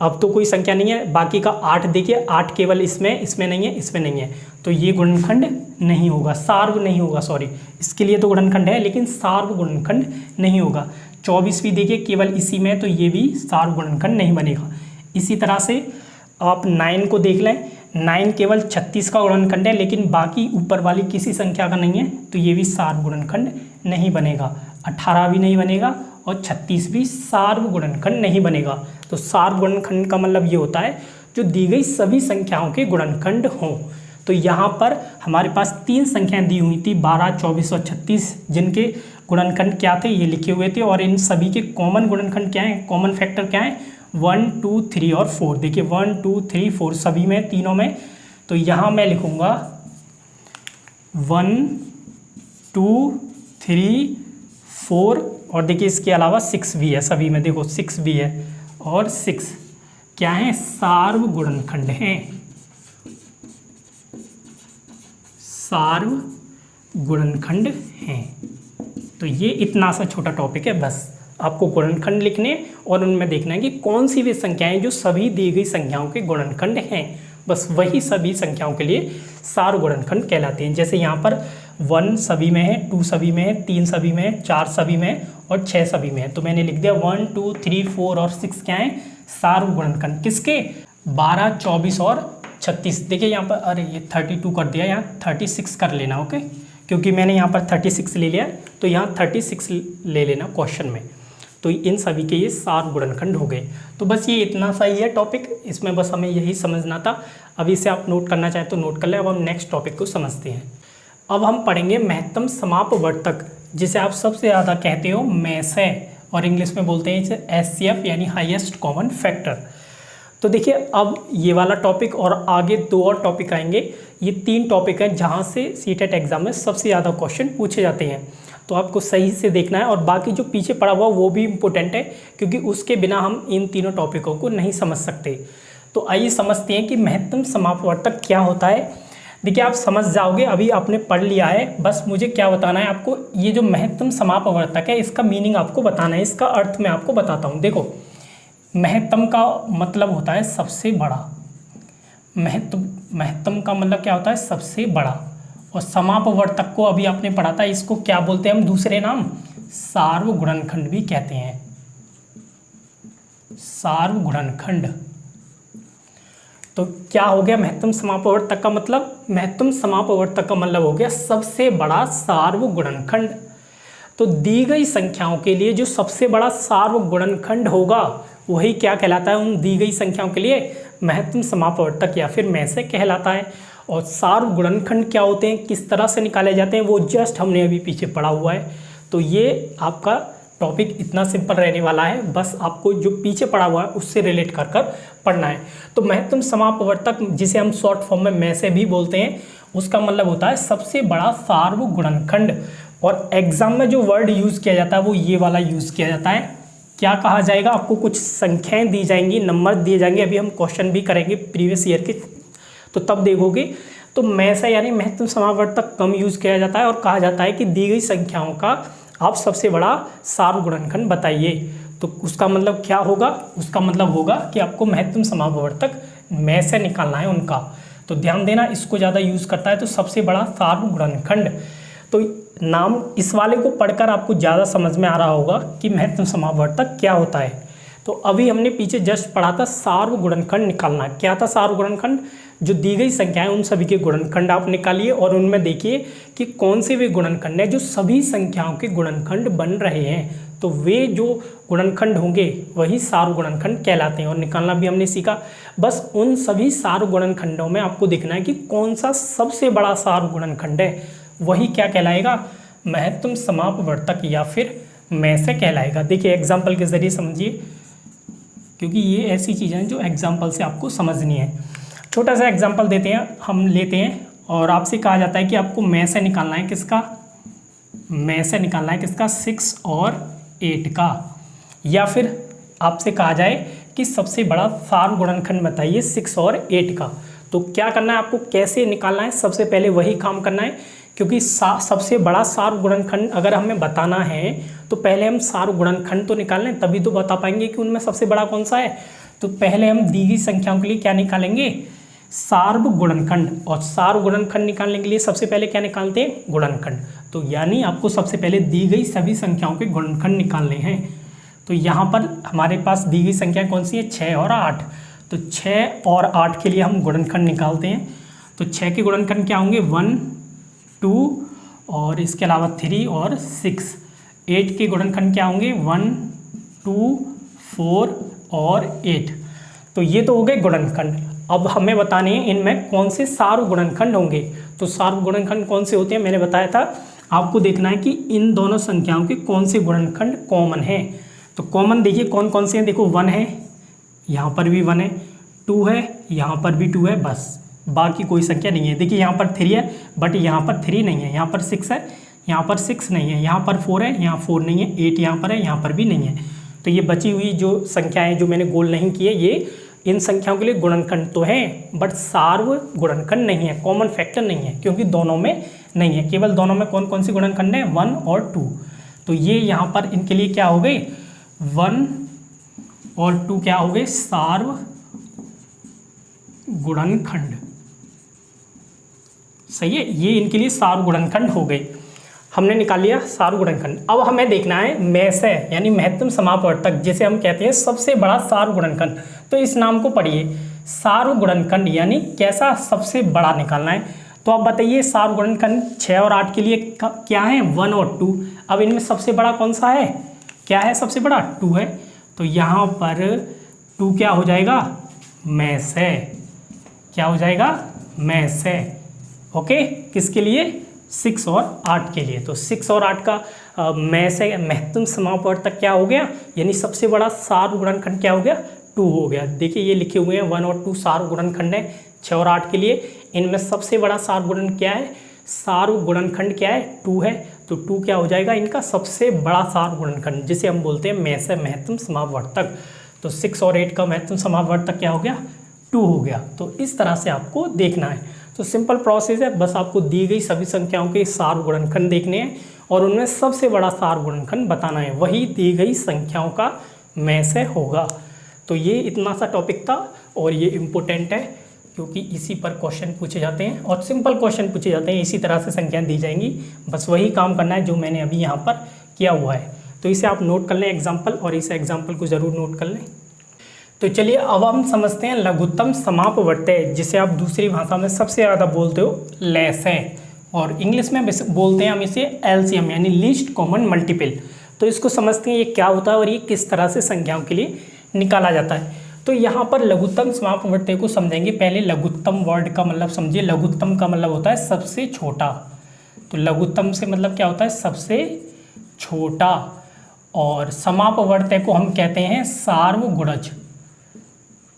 अब तो कोई संख्या नहीं है, बाकी का 8 देखिए, 8 केवल इसमें नहीं है, इसमें नहीं है। तो ये गुणनखंड नहीं होगा, सार्व नहीं होगा, सॉरी। इसके लिए तो गुणनखंड है लेकिन सार्व गुणनखंड नहीं होगा। 24 भी देखिए केवल इसी में, तो ये भी सार्व गुणनखंड नहीं बनेगा। इसी तरह से आप 9 को देख लें, 9 केवल 36 का गुणनखंड है लेकिन बाकी ऊपर वाली किसी संख्या का नहीं है, तो ये भी सार्व गुणनखंड नहीं बनेगा। 18 भी नहीं बनेगा और 36 भी सार्व गुणनखंड नहीं बनेगा। तो सार्व गुणनखंड का मतलब ये होता है जो दी गई सभी संख्याओं के गुणनखंड हों। तो यहाँ पर हमारे पास 3 संख्याएं दी हुई थी, 12, 24 और 36, जिनके गुणनखंड क्या थे ये लिखे हुए थे। और इन सभी के कॉमन गुणनखंड क्या है, कॉमन फैक्टर क्या है? 1, 2, 3 और 4। देखिए 1, 2, 3, 4 सभी में, तीनों में। तो यहाँ मैं लिखूँगा 1, 2, 3, 4 और देखिए इसके अलावा 6 भी है सभी में। देखो 6 भी है और 6 क्या है? सार्व गुणनखंड हैं, सार्व गुणनखंड हैं। तो ये इतना सा छोटा टॉपिक है बस। आपको गुणनखंड लिखने और उनमें देखना है कि कौन सी वे संख्याएं जो सभी दी गई संख्याओं के गुणनखंड हैं। बस वही सभी संख्याओं के लिए सार गुणनखंड कहलाते हैं। जैसे यहाँ पर 1 सभी में है, 2 सभी में है, 3 सभी में है, 4 सभी में है और 6 सभी में है। तो मैंने लिख दिया 1 2 3 4 और 6 क्या है, सार गुणनखंड। किसके? 12 24 और 36। देखिए यहाँ पर, अरे ये 32 कर दिया, यहाँ 36 कर लेना, ओके, क्योंकि मैंने यहाँ पर 36 ले लिया, तो यहाँ 36 ले लेना क्वेश्चन में। तो इन सभी के ये सार गुणनखंड हो गए। तो बस ये इतना सा ही है टॉपिक, इसमें बस हमें यही समझना था। अब इसे आप नोट करना चाहें तो नोट कर लें। अब हम नेक्स्ट टॉपिक को समझते हैं। अब हम पढ़ेंगे महत्तम समापवर्तक, जिसे आप सबसे ज़्यादा कहते हो मैसे, और इंग्लिश में बोलते हैं इसे एचसीएफ यानी हाईएस्ट कॉमन फैक्टर। तो देखिए अब ये वाला टॉपिक और आगे 2 और टॉपिक आएंगे। ये 3 टॉपिक हैं जहाँ से सीटेट एग्जाम में सबसे ज़्यादा क्वेश्चन पूछे जाते हैं। तो आपको सही से देखना है, और बाकी जो पीछे पड़ा हुआ वो भी इम्पोर्टेंट है, क्योंकि उसके बिना हम इन तीनों टॉपिकों को नहीं समझ सकते। तो आइए समझते हैं कि महत्तम समापवर्तक क्या होता है। देखिए आप समझ जाओगे, अभी आपने पढ़ लिया है, बस मुझे क्या बताना है आपको, ये जो महत्तम समापवर्तक है इसका मीनिंग आपको बताना है, इसका अर्थ मैं आपको बताता हूँ। देखो, महत्तम का मतलब होता है सबसे बड़ा, महत्तम का मतलब क्या होता है, सबसे बड़ा। और समापवर्तक को अभी आपने पढ़ा था, इसको क्या बोलते हैं हम, दूसरे नाम सार्वगुणनखंड भी कहते हैं, सार्वगुणनखंड। तो क्या हो गया महत्तम समापवर्तक का मतलब? महत्तम समापवर्तक का मतलब हो गया सबसे बड़ा सार्वगुणनखंड। तो दी गई संख्याओं के लिए जो सबसे बड़ा सार्वगुणनखंड होगा वही क्या कहलाता है, उन दी गई संख्याओं के लिए महत्तम समापवर्तक या फिर मैसे कहलाता है। और सार्वगुणनखंड क्या होते हैं, किस तरह से निकाले जाते हैं, वो जस्ट हमने अभी पीछे पढ़ा हुआ है। तो ये आपका टॉपिक इतना सिंपल रहने वाला है, बस आपको जो पीछे पढ़ा हुआ है उससे रिलेट कर कर पढ़ना है। तो महत्तम समापवर्तक, जिसे हम शॉर्ट फॉर्म में मैसे भी बोलते हैं, उसका मतलब होता है सबसे बड़ा सार्वगुणनखंड। और एग्जाम में जो वर्ड यूज़ किया जाता है वो ये वाला यूज़ किया जाता है। क्या कहा जाएगा, आपको कुछ संख्याएं दी जाएंगी, नंबर दिए जाएंगे, अभी हम क्वेश्चन भी करेंगे प्रीवियस ईयर के, तो तब देखोगे। तो मैसे यानी महत्तम समापवर्तक कम यूज़ किया जाता है और कहा जाता है कि दी गई संख्याओं का आप सबसे बड़ा सार्वगुणनखंड बताइए। तो उसका मतलब क्या होगा, उसका मतलब होगा कि आपको महत्तम समापवर्तक में से निकालना है उनका। तो ध्यान देना, इसको ज़्यादा यूज़ करता है तो सबसे बड़ा सार्वगुणनखंड। तो नाम इस वाले को पढ़कर आपको ज़्यादा समझ में आ रहा होगा कि महत्तम समापवर्तक क्या होता है। तो अभी हमने पीछे जस्ट पढ़ा था सार्वगुणनखंड निकालना। क्या था सार्वगुणनखंड? जो दी गई संख्याएं उन सभी के गुणनखंड आप निकालिए और उनमें देखिए कि कौन से वे गुणनखंड हैं जो सभी संख्याओं के गुणनखंड बन रहे हैं। तो वे जो गुणनखंड होंगे वही सार्वगुणनखंड कहलाते हैं, और निकालना भी हमने सीखा। बस उन सभी सार्वगुणनखंडों में आपको देखना है कि कौन सा सबसे बड़ा सार्वगुणनखंड है, वही क्या कहलाएगा, महत्तम समापवर्तक या फिर मैसे कहलाएगा। देखिए एग्जाम्पल के जरिए समझिए, क्योंकि ये ऐसी चीज़ें हैं जो एग्जाम्पल से आपको समझनी है। छोटा सा एग्जाम्पल देते हैं, हम लेते हैं, और आपसे कहा जाता है कि आपको में से निकालना है किसका, में से निकालना है किसका, 6 और 8 का। या फिर आपसे कहा जाए कि सबसे बड़ा सार्वगुणनखंड बताइए 6 और 8 का। तो क्या करना है आपको, कैसे निकालना है, सबसे पहले वही काम करना है, क्योंकि सबसे बड़ा सार्वगुणनखंड अगर हमें बताना है तो पहले हम सार्वगुणनखंड तो निकाल लें, तभी तो बता पाएंगे कि उनमें सबसे बड़ा कौन सा है। तो पहले हम दी गई संख्याओं के लिए क्या निकालेंगे, सार्वगुणनखंड। और सार्वगुणनखंड निकालने के लिए सबसे पहले क्या निकालते हैं, गुणनखंड। तो यानी आपको सबसे पहले दी गई सभी संख्याओं के गुणनखंड निकालने हैं। तो यहाँ पर हमारे पास दी गई संख्या कौन सी है, 6 और 8। तो 6 और 8 के लिए हम गुणनखंड निकालते हैं। तो 6 के गुणनखंड क्या होंगे, 1 2 और इसके अलावा 3 और 6। 8 के गुणनखंड क्या होंगे, 1 2 4 और 8। तो ये तो हो गए गुणनखंड। अब हमें बताने हैं इनमें कौन से सार्वगुणनखंड होंगे। तो सार्वगुणनखंड कौन से होते हैं, मैंने बताया था, आपको देखना है कि इन दोनों संख्याओं के कौन से गुणनखंड कॉमन हैं। तो कॉमन देखिए कौन कौन से हैं, देखो 1 है, यहाँ पर भी 1 है, 2 है, यहाँ पर भी 2 है, बस बाकी कोई संख्या नहीं है। देखिए यहाँ पर 3 है, बट यहाँ पर 3 नहीं है, यहाँ पर 6 है, यहाँ पर 6 नहीं है, यहाँ पर 4 है, यहाँ 4 नहीं है, 8 यहाँ पर है, यहाँ पर भी नहीं है। तो ये बची हुई जो संख्याएं जो मैंने गोल नहीं की है, ये इन संख्याओं के लिए गुणनखंड तो हैं, बट सार्वगुणनखंड नहीं है, कॉमन फैक्टर नहीं है, क्योंकि दोनों में नहीं है। केवल दोनों में कौन कौन सी गुणनखंड है, 1 और 2। तो ये यहाँ पर इनके लिए क्या हो गई, 1 और 2 क्या हो गए, सार्व गुणनखंड। सही है, ये इनके लिए सार्व गुणनखंड हो गए। हमने निकाल लिया सार्व गुणनखंड। अब हमें देखना है मैसे यानी महत्तम समापवर्तक, जिसे हम कहते हैं सबसे बड़ा सार्व गुणनखंड। तो इस नाम को पढ़िए, सार्व गुणनखंड यानी कैसा, सबसे बड़ा निकालना है। तो आप बताइए सार्व गुणनखंड 6 और 8 के लिए क्या है, 1 और 2। अब इनमें सबसे बड़ा कौन सा है, क्या है सबसे बड़ा, 2 है। तो यहाँ पर 2 क्या हो जाएगा, मैसे, क्या हो जाएगा, मैसे। ओके, किसके लिए, 6 और 8 के लिए। तो 6 और 8 का मैसे महत्तम समापवर्तक क्या हो गया, यानी सबसे बड़ा सार्व गुणनखंड क्या हो गया, 2 हो गया। देखिए ये लिखे हुए हैं 1 और 2 सार्व गुणनखंड है 6 और 8 के लिए। इनमें सबसे बड़ा सार्व गुणन क्या है, सार्व गुणनखंड क्या है, 2 है। तो 2 क्या हो जाएगा, इनका सबसे बड़ा सार्व गुणनखंड, जिसे हम बोलते हैं मैसे महत्तम समापवर्तक। तो 6 और 8 का महत्तम समापवर्तक क्या हो गया, 2 हो गया। तो इस तरह से आपको देखना है। तो सिंपल प्रोसेस है, बस आपको दी गई सभी संख्याओं के सार्व गुणनखंड देखने हैं और उनमें सबसे बड़ा सार्व गुणनखंड बताना है, वही दी गई संख्याओं का में से होगा। तो ये इतना सा टॉपिक था और ये इम्पोर्टेंट है क्योंकि इसी पर क्वेश्चन पूछे जाते हैं और सिंपल क्वेश्चन पूछे जाते हैं। इसी तरह से संख्याएं दी जाएंगी, बस वही काम करना है जो मैंने अभी यहाँ पर किया हुआ है। तो इसे आप नोट कर लें एग्जाम्पल, और इस एग्जाम्पल को ज़रूर नोट कर लें। तो चलिए अब हम समझते हैं लघुत्तम समापवर्तक, जिसे आप दूसरी भाषा में सबसे ज़्यादा बोलते हो लेसे, और इंग्लिश में बोलते हैं हम इसे एलसीएम यानी लीस्ट कॉमन मल्टीपल। तो इसको समझते हैं ये क्या होता है और ये किस तरह से संख्याओं के लिए निकाला जाता है। तो यहाँ पर लघुत्तम समापवर्तक को समझेंगे। पहले लघुत्तम वर्ड का मतलब समझिए। लघुत्तम का मतलब होता है सबसे छोटा। तो लघुत्तम से मतलब क्या होता है, सबसे छोटा। और समापवर्तक को हम कहते हैं सार्वगुणज,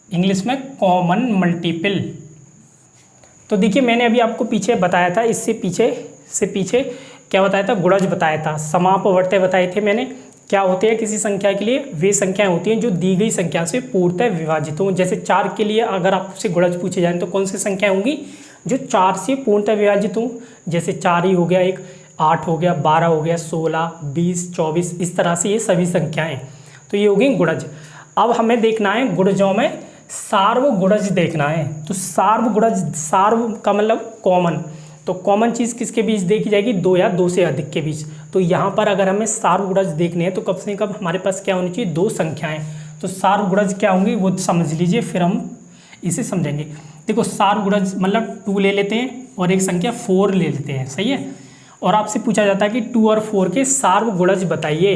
इंग्लिश में कॉमन मल्टीपल। तो देखिए मैंने अभी आपको पीछे बताया था, इससे पीछे क्या बताया था, गुणज बताया था, समापवर्तक बताए थे मैंने। क्या होते हैं किसी संख्या के लिए, वे संख्याएं होती हैं जो दी गई संख्या से पूर्णतः विभाजित हों। जैसे 4 के लिए अगर आपसे गुणज पूछे जाए तो कौन सी संख्या होंगी, जो 4 से पूर्णतः विभाजित हों। जैसे 4 ही हो गया, एक 8 हो गया, 12 हो गया, 16, 20, 24, इस तरह से ये सभी संख्याएँ। तो ये हो गई गुणज। अब हमें देखना है गुणजों में सार्वगुणज देखना है। तो सार्वगुणज, सार्व का मतलब कॉमन, तो कॉमन चीज़ किसके बीच देखी जाएगी, 2 या 2 से अधिक के बीच। तो यहाँ पर अगर हमें सार्वगुणज देखने हैं तो कब से कब हमारे पास क्या होनी चाहिए, 2 संख्याएं। तो सार्वगुणज क्या होंगी वो समझ लीजिए, फिर हम इसे समझेंगे। देखो सार्वगुणज मतलब 2 ले लेते हैं और एक संख्या 4 ले लेते हैं, सही है। और आपसे पूछा जाता है कि 2 और 4 के सार्वगुणज बताइए।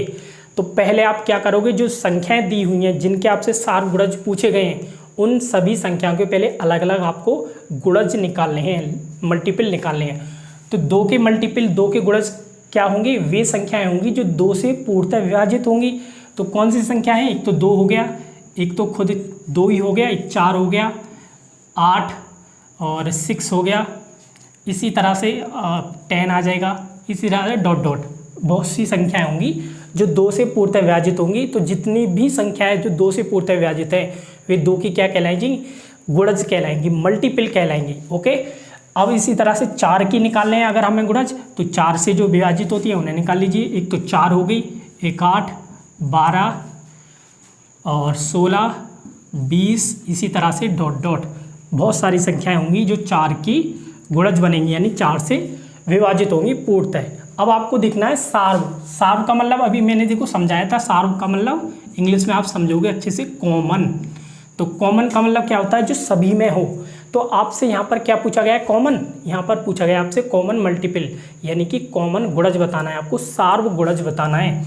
तो पहले आप क्या करोगे, जो संख्याएं दी हुई हैं जिनके आपसे सार्वगुणज पूछे गए हैं उन सभी संख्याओं के पहले अलग अलग आपको गुणज निकालने हैं, मल्टीपल निकालने हैं। तो 2 के मल्टीपल, 2 के गुणज क्या होंगे, वे संख्याएं होंगी जो 2 से पूर्णतः विभाजित होंगी। तो कौन सी संख्या है, एक तो 2 हो गया, एक तो खुद 2 ही हो गया, एक 4 हो गया, 8 और 6 हो गया, इसी तरह से 10 आ जाएगा, इसी तरह से डॉट डॉट बहुत सी संख्याएं होंगी जो 2 से पूर्णतः विभाजित होंगी। तो जितनी भी संख्याएं जो 2 से पूर्णतः विभाजित है वे 2 की क्या कहलाएंगी, गुणज कहलाएंगी, मल्टीपल कहलाएंगी। ओके, अब इसी तरह से 4 की निकालने हैं अगर हमें गुणज, तो 4 से जो विभाजित होती है उन्हें निकाल लीजिए। एक तो 4 हो गई, एक 8, 12 और 16, 20, इसी तरह से डॉट डॉट बहुत सारी संख्याएं होंगी जो 4 की गुणज बनेंगी, यानी 4 से विभाजित होंगी पूर्णतः। अब आपको दिखना है सार्व। सार्व का मतलब अभी मैंने देखो समझाया था, सार्व का मतलब इंग्लिश में आप समझोगे अच्छे से, कॉमन। तो कॉमन का मतलब क्या होता है, जो सभी में हो। तो आपसे यहाँ पर क्या पूछा गया है, कॉमन। यहाँ पर पूछा गया आपसे कॉमन मल्टीपल, यानी कि कॉमन गुणज बताना है आपको, सार्व गुणज बताना है।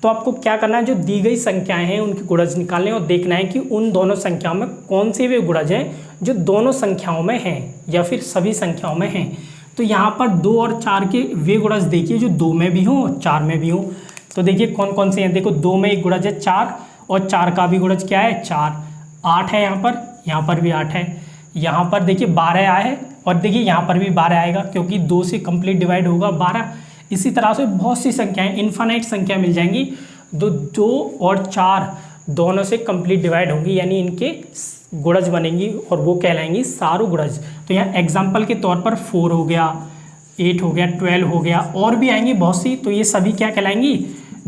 तो आपको क्या करना है, जो दी गई संख्याएं हैं उनके गुणज निकालने और देखना है कि उन दोनों संख्याओं में कौन से वे गुणज हैं जो दोनों संख्याओं में हैं या फिर सभी संख्याओं में हैं। तो यहाँ पर 2 और 4 के वे गुणज देखिए जो 2 में भी हों और 4 में भी हों। तो देखिए कौन कौन से हैं, देखो 2 में एक गुणज है 4 और 4 का भी गुणज क्या है, 4। 8 है यहाँ पर भी 8 है, यहाँ पर देखिए 12 आया है और देखिए यहाँ पर भी 12 आएगा क्योंकि 2 से कंप्लीट डिवाइड होगा 12। इसी तरह से बहुत सी संख्याएं, इन्फानाइट संख्या मिल जाएंगी, 2 और 4 दोनों से कंप्लीट डिवाइड होंगी, यानी इनके गुणज बनेंगी और वो कहलाएंगी सार्वगुणज। तो यहाँ एग्जाम्पल के तौर पर 4 हो गया, 8 हो गया, 12 हो गया, और भी आएंगी बहुत सी। तो ये सभी क्या कहलाएंगी,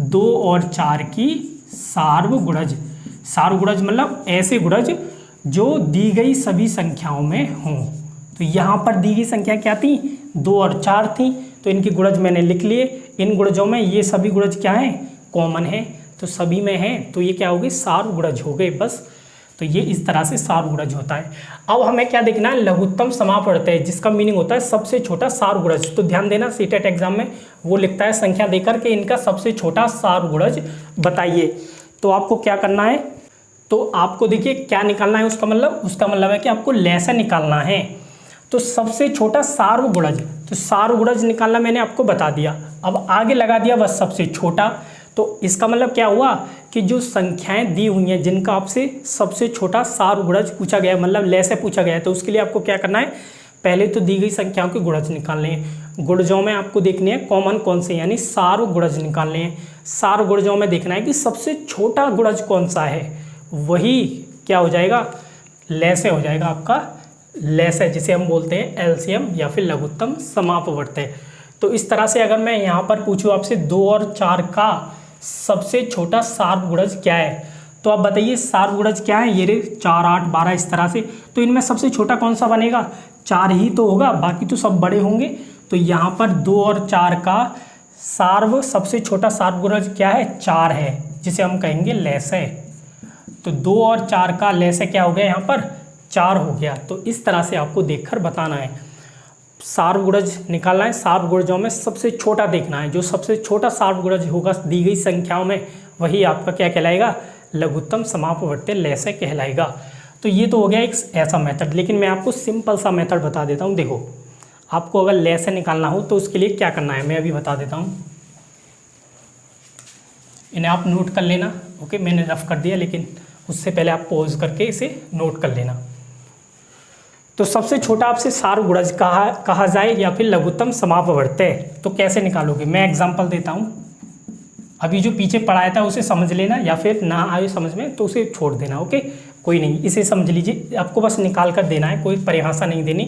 2 और 4 की सार्वगुणज। सार्वगुणज मतलब ऐसे गुणज जो दी गई सभी संख्याओं में हों। तो यहाँ पर दी गई संख्या क्या थी, 2 और 4 थी, तो इनके गुणज मैंने लिख लिए। इन गुणजों में ये सभी गुणज क्या हैं, कॉमन है, तो सभी में हैं, तो ये क्या हो गए, सार्वगुणज हो गए बस। तो ये इस तरह से सार्वगुणज होता है। अब हमें क्या देखना है, लघुत्तम समापवर्त्य, जिसका मीनिंग होता है सबसे छोटा सार्वगुणज। तो ध्यान देना, सीटेट एग्जाम में वो लिखता है संख्या देकर के इनका सबसे छोटा सार्वगुणज बताइए। तो आपको क्या करना है, तो आपको देखिए क्या निकालना है, उसका मतलब है कि आपको लैसा निकालना है। तो सबसे छोटा सार्वगुणज, तो सार्वगुणज निकालना मैंने आपको बता दिया। अब आगे लगा दिया बस सबसे छोटा। तो इसका मतलब क्या हुआ कि जो संख्याएं दी हुई हैं जिनका आपसे सबसे छोटा सार्वगुणज पूछा गया, मतलब लैसे पूछा गया है, तो उसके लिए आपको क्या करना है, पहले तो दी गई संख्याओं के गुणज निकालने हैं। गुणजों में आपको देखने हैं कॉमन कौन से, यानी सार्वगुणज निकालने हैं। सार्वगुणजों में देखना है कि सबसे छोटा गुणज कौन सा है, वही क्या हो जाएगा, लैसे हो जाएगा आपका लैसे, जिसे हम बोलते हैं एलसीएम या फिर लघुत्तम समापवर्त्य। तो इस तरह से अगर मैं यहाँ पर पूछूँ आपसे 2 और 4 का सबसे छोटा सार्वगुणज क्या है, तो आप बताइए सार्वगुणज क्या है, ये रे 4, 8, 12 इस तरह से। तो इनमें सबसे छोटा कौन सा बनेगा, 4 ही तो होगा, बाकी तो सब बड़े होंगे। तो यहाँ पर 2 और 4 का सबसे छोटा सार्वगुणज क्या है, 4 है, जिसे हम कहेंगे लैसे। तो 2 और 4 का लैसे क्या हो गया, यहाँ पर 4 हो गया। तो इस तरह से आपको देखकर बताना है, सार्वगुणज निकालना है। सार्वगुणजों में सबसे छोटा देखना है, जो सबसे छोटा सार्वगुणज होगा दी गई संख्याओं में, वही आपका क्या कहलाएगा, लघुत्तम समापवर्त्य लैसे कहलाएगा। तो ये तो हो गया एक ऐसा मेथड, लेकिन मैं आपको सिंपल सा मेथड बता देता हूँ। देखो, आपको अगर लैसे निकालना हो तो उसके लिए क्या करना है मैं अभी बता देता हूँ, इन्हें आप नोट कर लेना। ओके, मैंने रफ कर दिया, लेकिन उससे पहले आप पॉज करके इसे नोट कर लेना। तो सबसे छोटा आपसे सार्वगुणज कहा जाए या फिर लघुत्तम समापवर्त्य, तो कैसे निकालोगे, मैं एग्जांपल देता हूँ। अभी जो पीछे पढ़ाया था उसे समझ लेना, या फिर ना आए समझ में तो उसे छोड़ देना। ओके, कोई नहीं, इसे समझ लीजिए, आपको बस निकाल कर देना है, कोई परिभाषा नहीं देनी।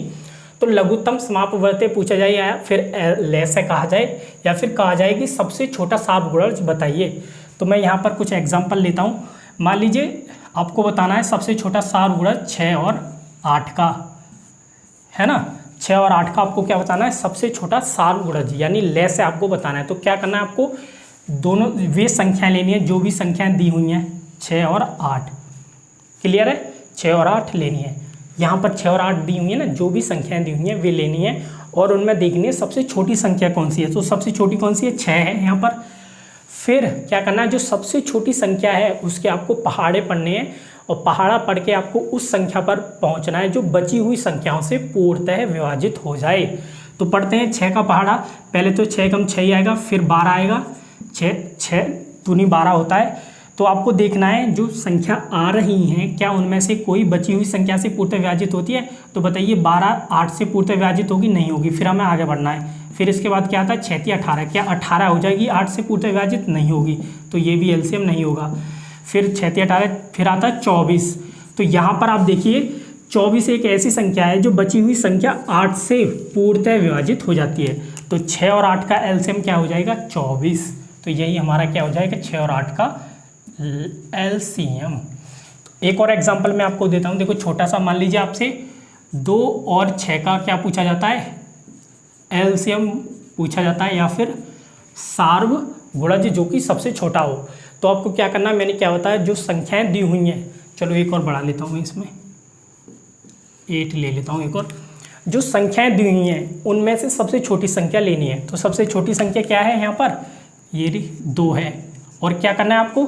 तो लघुत्तम समापवर्त्य पूछा जाए या फिर लैसे कहा जाए, या फिर कहा जाए कि सबसे छोटा सार्वगुणज बताइए। तो मैं यहाँ पर कुछ एग्जाम्पल लेता हूँ। मान लीजिए आपको बताना है सबसे छोटा सार्वगुणज 6 और 8 का, है ना, 6 और 8 का आपको क्या बताना है, सबसे छोटा सार्वगुणज यानी लैसे आपको बताना है। तो क्या करना है, आपको दोनों वे संख्याएं लेनी है जो भी संख्याएं दी हुई हैं, 6 और 8। क्लियर है, 6 और 8 लेनी है। यहाँ पर 6 और 8 दी हुई है ना, जो भी संख्याएं दी हुई हैं वे लेनी है, और उनमें देखनी है सबसे छोटी संख्या कौन सी है। तो सबसे छोटी कौन सी है, 6 है यहाँ पर। फिर क्या करना है, जो सबसे छोटी संख्या है उसके आपको पहाड़े पढ़ने हैं, और पहाड़ा पढ़ के आपको उस संख्या पर पहुंचना है जो बची हुई संख्याओं से पूर्णतः विभाजित हो जाए। तो पढ़ते हैं 6 का पहाड़ा। पहले तो 6 कम 6 ही आएगा, फिर 12 आएगा, 6 दूनी 12 होता है। तो आपको देखना है जो संख्या आ रही हैं क्या उनमें से कोई बची हुई संख्या से पूर्णतः विभाजित होती है। तो बताइए 12 8 से पूर्णतः विभाजित होगी, नहीं होगी, फिर हमें आगे बढ़ना है। फिर इसके बाद क्या आता है, 6 18, क्या 18 हो जाएगी, 8 से पूर्णतः विभाजित नहीं होगी, तो ये भी एलसीएम नहीं होगा। फिर 6 18, फिर आता है 24। तो यहाँ पर आप देखिए 24 एक ऐसी संख्या है जो बची हुई संख्या 8 से पूर्णतः विभाजित हो जाती है। तो 6 और 8 का एलसीएम क्या हो जाएगा, 24। तो यही हमारा क्या हो जाएगा, 6 और 8 का एलसीएम। एक और एग्जांपल मैं आपको देता हूँ। देखो छोटा सा, मान लीजिए आपसे 2 और 6 का क्या पूछा जाता है, एलसीएम पूछा जाता है, या फिर सार्वगुणज जो कि सबसे छोटा हो। तो आपको क्या करना है, मैंने क्या बताया, जो संख्याएं दी हुई हैं, चलो एक और बढ़ा लेता हूँ, इसमें 8 ले लेता हूँ एक और। जो संख्याएं दी हुई हैं उनमें से सबसे छोटी संख्या लेनी है। तो सबसे छोटी संख्या क्या है यहाँ पर, ये 2 है। और क्या करना है, आपको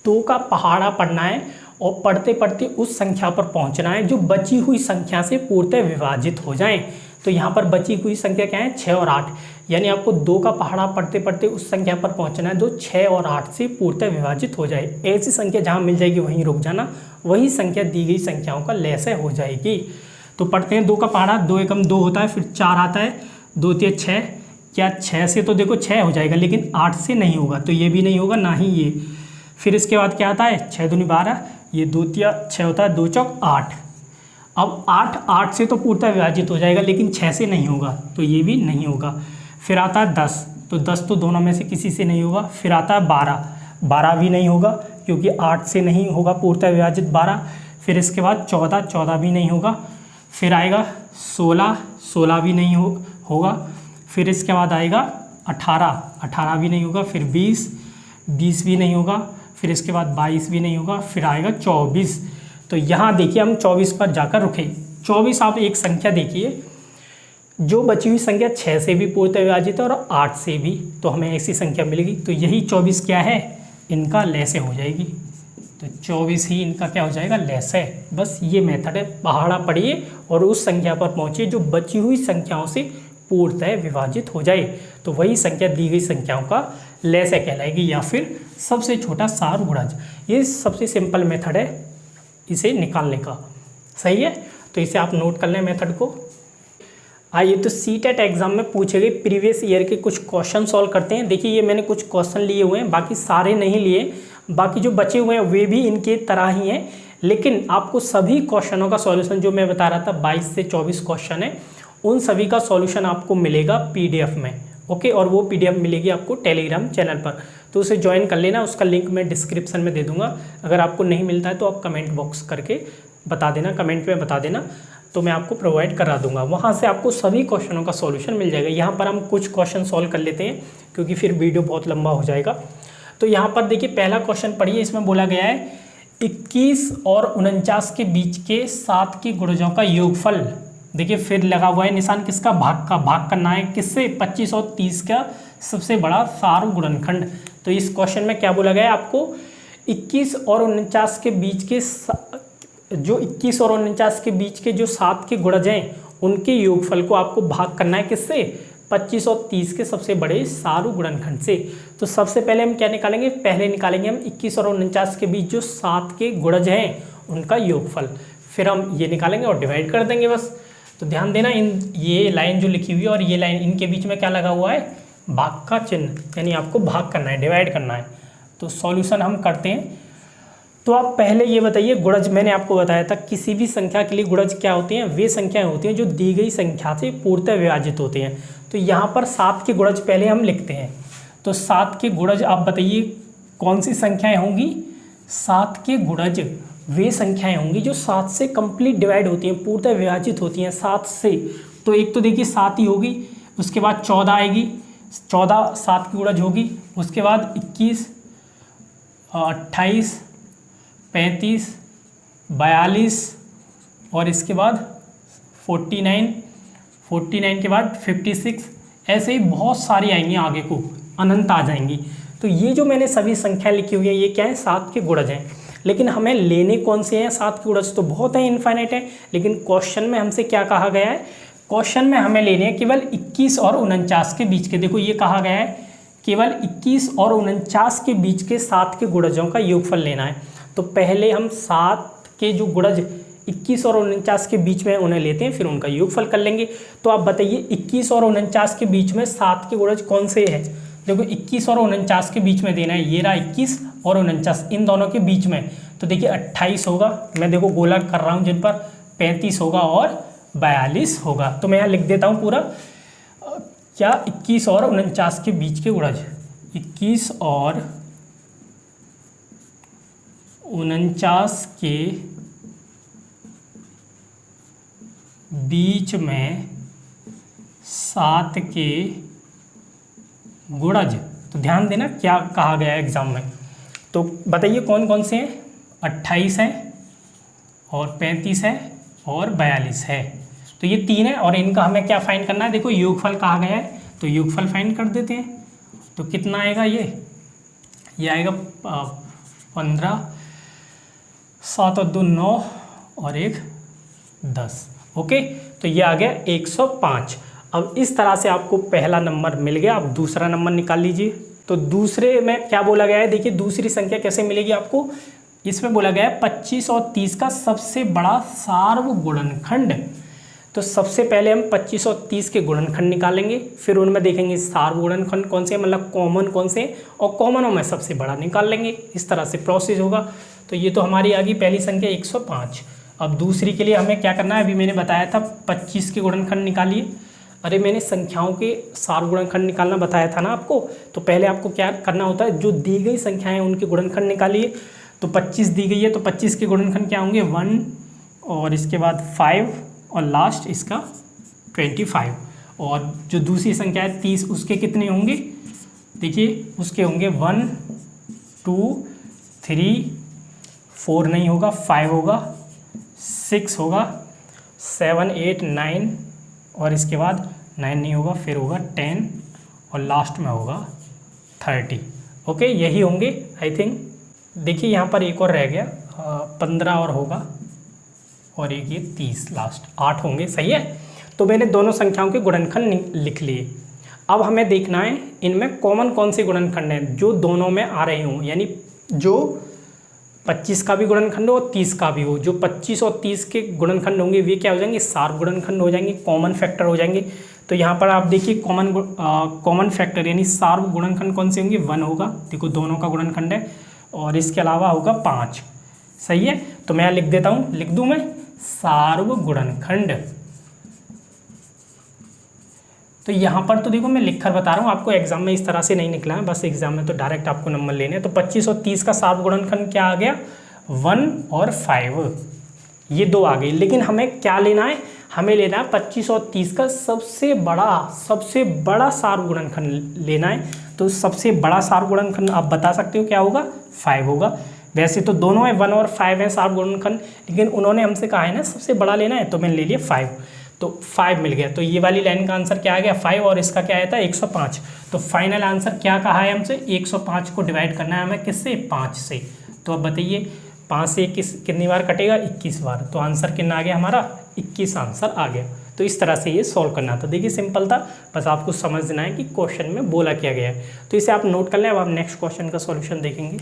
2 का पहाड़ा पढ़ना है, और पढ़ते पढ़ते उस संख्या पर पहुँचना है जो बची हुई संख्या से पूर्णतः विभाजित हो जाएं। तो यहाँ पर बची हुई संख्या क्या है, 6 और 8, यानी आपको 2 का पहाड़ा पढ़ते पढ़ते उस संख्या पर पहुँचना है जो 6 और 8 से पूर्णतः विभाजित हो जाए। ऐसी संख्या जहाँ मिल जाएगी वहीं रुक जाना, वही संख्या दी गई संख्याओं का लैसे हो जाएगी। तो पढ़ते हैं 2 का पहाड़ा, 2 एकम 2 होता है, फिर 4 आता है, 2 3 6, क्या 6 से तो देखो 6 हो जाएगा, लेकिन 8 से नहीं होगा, तो ये भी नहीं होगा, ना ही ये। फिर इसके बाद क्या आता है, 6 दूनी 12, ये 2 3 6 होता है, 2 चौक 8। अब 8 से तो पूर्णतः विभाजित हो जाएगा, लेकिन 6 से नहीं होगा, तो ये भी नहीं होगा। फिर आता है 10, तो 10 तो दोनों में से किसी से नहीं होगा। फिर आता है 12, 12 भी नहीं होगा क्योंकि 8 से नहीं होगा पूर्णतः विभाजित 12। फिर इसके बाद 14 भी नहीं होगा। फिर आएगा 16 भी नहीं होगा। फिर इसके बाद आएगा 18 भी नहीं होगा। फिर 20 भी नहीं होगा। फिर इसके बाद 22 भी नहीं होगा। फिर आएगा 24। तो यहाँ देखिए हम 24 पर जाकर रुके। 24 आप एक संख्या देखिए, जो बची हुई संख्या 6 से भी पूर्णतः विभाजित है और 8 से भी, तो हमें ऐसी संख्या मिलेगी। तो यही 24 क्या है, इनका लैसे हो जाएगी। तो 24 ही इनका क्या हो जाएगा, लैस है। बस ये मेथड है, पहाड़ा पढ़िए और उस संख्या पर पहुँचिए जो बची हुई संख्याओं से पूर्णतः विभाजित हो जाए। तो वही संख्या दी गई संख्याओं का लैसे कहलाएगी या फिर सबसे छोटा सारगुणज। ये सबसे सिंपल मेथड है इसे निकालने का। सही है, तो इसे आप नोट कर लें मेथड को। आइए तो सीटेट एग्जाम में पूछे गए प्रीवियस ईयर के कुछ क्वेश्चन सॉल्व करते हैं। देखिए ये मैंने कुछ क्वेश्चन लिए हुए हैं, बाकी सारे नहीं लिए, बाकी जो बचे हुए हैं वे भी इनके तरह ही हैं। लेकिन आपको सभी क्वेश्चनों का सॉल्यूशन जो मैं बता रहा था 22 से 24 क्वेश्चन है, उन सभी का सॉल्यूशन आपको मिलेगा पीडीएफ में। ओके, और वो पीडीएफ मिलेगी आपको टेलीग्राम चैनल पर, तो उसे ज्वाइन कर लेना। उसका लिंक मैं डिस्क्रिप्शन में दे दूंगा। अगर आपको नहीं मिलता है तो आप कमेंट बॉक्स करके बता देना, कमेंट में बता देना, तो मैं आपको प्रोवाइड करा दूंगा। वहाँ से आपको सभी क्वेश्चनों का सॉल्यूशन मिल जाएगा। यहाँ पर हम कुछ क्वेश्चन सॉल्व कर लेते हैं क्योंकि फिर वीडियो बहुत लंबा हो जाएगा। तो यहाँ पर देखिए पहला क्वेश्चन पढ़िए। इसमें बोला गया है 21 और 49 के बीच के 7 के गुणजों का योगफल। देखिए फिर लगा हुआ है निशान किसका, भाग का। भाग करना है किससे, 25 और 30 का सबसे बड़ा सारगुणनखंड। तो इस क्वेश्चन में क्या बोला गया है आपको, 21 और 49 के बीच के जो 21 और 49 के बीच के जो 7 के गुणज हैं उनके योगफल को आपको भाग करना है किससे, 25 और 30 के सबसे बड़े सारगुणनखंड से। तो सबसे पहले हम क्या निकालेंगे, पहले निकालेंगे हम 21 और 49 के बीच जो 7 के गुणज हैं उनका योगफल। फिर हम ये निकालेंगे और डिवाइड कर देंगे बस। तो ध्यान देना, इन ये लाइन जो लिखी हुई है और ये लाइन, इनके बीच में क्या लगा हुआ है, भाग का चिन्ह, यानी आपको भाग करना है, डिवाइड करना है। तो सॉल्यूशन हम करते हैं। तो आप पहले ये बताइए, गुणज मैंने आपको बताया था किसी भी संख्या के लिए गुणज क्या होते हैं, वे संख्याएं होती हैं जो दी गई संख्या से पूर्णतः विभाजित होते हैं। तो यहाँ पर 7 के गुणज पहले हम लिखते हैं। तो 7 के गुणज आप बताइए कौन सी संख्याएं होंगी, 7 के गुणज वे संख्याएं होंगी जो 7 से कंप्लीट डिवाइड होती हैं, पूर्णतः विभाजित होती हैं 7 से। तो एक तो देखिए 7 ही होगी, उसके बाद 14 आएगी, 14 7 की गुणज होगी। उसके बाद 21, 28, 35, 42 और इसके बाद 49 के बाद 56, ऐसे ही बहुत सारी आएंगी, आगे को अनंत आ जाएंगी। तो ये जो मैंने सभी संख्या लिखी हुई है ये क्या है, 7 के गुणज हैं। लेकिन हमें लेने कौन से हैं, 7 के गुणज तो बहुत हैं, इनफाइनाइट है। लेकिन क्वेश्चन में हमसे क्या कहा गया है, क्वेश्चन में हमें लेने हैं केवल 21 और 49 के बीच के। देखो ये कहा गया है केवल 21 और 49 के बीच के 7 के गुणजों का योगफल लेना है। तो पहले हम 7 के जो गुणज 21 और 49 के बीच में उन्हें लेते हैं, फिर उनका योगफल कर लेंगे। तो आप बताइए 21 और 49 के बीच में 7 के गुणज कौन से हैं। देखो 21 और 49 के बीच में देना है, ये रहा 21 और 49, इन दोनों के बीच में। तो देखिए 28 होगा, मैं देखो गोला कर रहा हूँ जिन पर, 35 होगा और 42 होगा। तो मैं यहाँ लिख देता हूँ पूरा, क्या 21 और 49 के बीच के गुणज, 21 और 49 के बीच में 7 के गुणज। तो ध्यान देना क्या कहा गया है एग्जाम में। तो बताइए कौन कौन से हैं, 28 है और 35 है और 42 है। तो ये 3 है और इनका हमें क्या फाइंड करना है, देखो योगफल कहा गया है, तो योगफल फाइंड कर देते हैं। तो कितना आएगा ये आएगा 15, 7 और 2 9 और 1 10। ओके, तो ये आ गया 105। अब इस तरह से आपको पहला नंबर मिल गया। अब दूसरा नंबर निकाल लीजिए। तो दूसरे में क्या बोला गया है, देखिए दूसरी संख्या कैसे मिलेगी आपको। इसमें बोला गया है 25 और 30 का सबसे बड़ा सार्वगुणनखंड। तो सबसे पहले हम 25 और 30 के गुणनखंड निकालेंगे, फिर उनमें देखेंगे सार्वगुणनखंड कौन से, मतलब कॉमन कौन से, और कॉमनों में सबसे बड़ा निकाल लेंगे। इस तरह से प्रोसेस होगा। तो ये तो हमारी आ गई पहली संख्या 105। अब दूसरी के लिए हमें क्या करना है, अभी मैंने बताया था 25 के गुणनखंड निकालिए। अरे मैंने संख्याओं के सार गुणनखंड निकालना बताया था ना आपको। तो पहले आपको क्या करना होता है, जो दी गई संख्याएं उनके गुणनखंड निकालिए। तो 25 दी गई है तो 25 के गुणनखंड क्या होंगे, 1 और इसके बाद 5 और लास्ट इसका 25। और जो दूसरी संख्या है 30, उसके कितने होंगे, देखिए उसके होंगे 1 2 3 4 नहीं होगा, 5 होगा, 6 होगा, 7 8 9 और इसके बाद 9 नहीं होगा, फिर होगा 10 और लास्ट में होगा 30। ओके, यही होंगे आई थिंक। देखिए यहाँ पर एक और रह गया, 15 और होगा और एक ये 30 लास्ट, 8 होंगे। सही है। तो मैंने दोनों संख्याओं के गुणनखंड लिख लिए। अब हमें देखना है इनमें कॉमन कौन से गुणनखंड हैं जो दोनों में आ रहे हों, यानी जो 25 का भी गुणनखंड हो और 30 का भी हो। जो 25 और 30 के गुणनखंड होंगे वे क्या हो जाएंगे, सार्व गुणनखंड हो जाएंगे, कॉमन फैक्टर हो जाएंगे। तो यहाँ पर आप देखिए कॉमन फैक्टर यानी सार्व गुणनखंड कौन से होंगे, 1 होगा, देखो दोनों का गुणनखंड है, और इसके अलावा होगा 5। सही है। तो मैं लिख देता हूँ, लिख दूँ मैं सार्व गुणनखंड। तो यहाँ पर तो देखो मैं लिखकर बता रहा हूँ आपको, एग्जाम में इस तरह से नहीं निकला है, बस एग्जाम में तो डायरेक्ट आपको नंबर लेने हैं। तो 25 और 30 का सार्व गुणनखंड क्या आ गया, 1 और 5, ये दो आ गई। लेकिन हमें क्या लेना है, हमें लेना है 25 और 30 का सबसे बड़ा सार्व गुणनखंड लेना है। तो सबसे बड़ा सार्व गुणनखंड आप बता सकते हो क्या होगा, 5 होगा। वैसे तो दोनों है 1 और 5 है सार्व गुणनखंड, लेकिन उन्होंने हमसे कहा है ना सबसे बड़ा लेना है, तो मैंने ले लिया 5। तो 5 मिल गया। तो ये वाली लाइन का आंसर क्या आ गया, 5, और इसका क्या आया था 105। तो फाइनल आंसर क्या कहा है हमसे, 105 को डिवाइड करना है हमें किससे, 5 से। तो अब बताइए 5 से कितनी बार कटेगा, 21 बार। तो आंसर कितना आ गया हमारा, 21 आंसर आ गया। तो इस तरह से ये सॉल्व करना था। देखिए सिंपल था, बस आपको समझना है कि क्वेश्चन में बोला क्या गया है। तो इसे आप नोट कर लें। अब आप नेक्स्ट क्वेश्चन का सॉल्यूशन देखेंगे।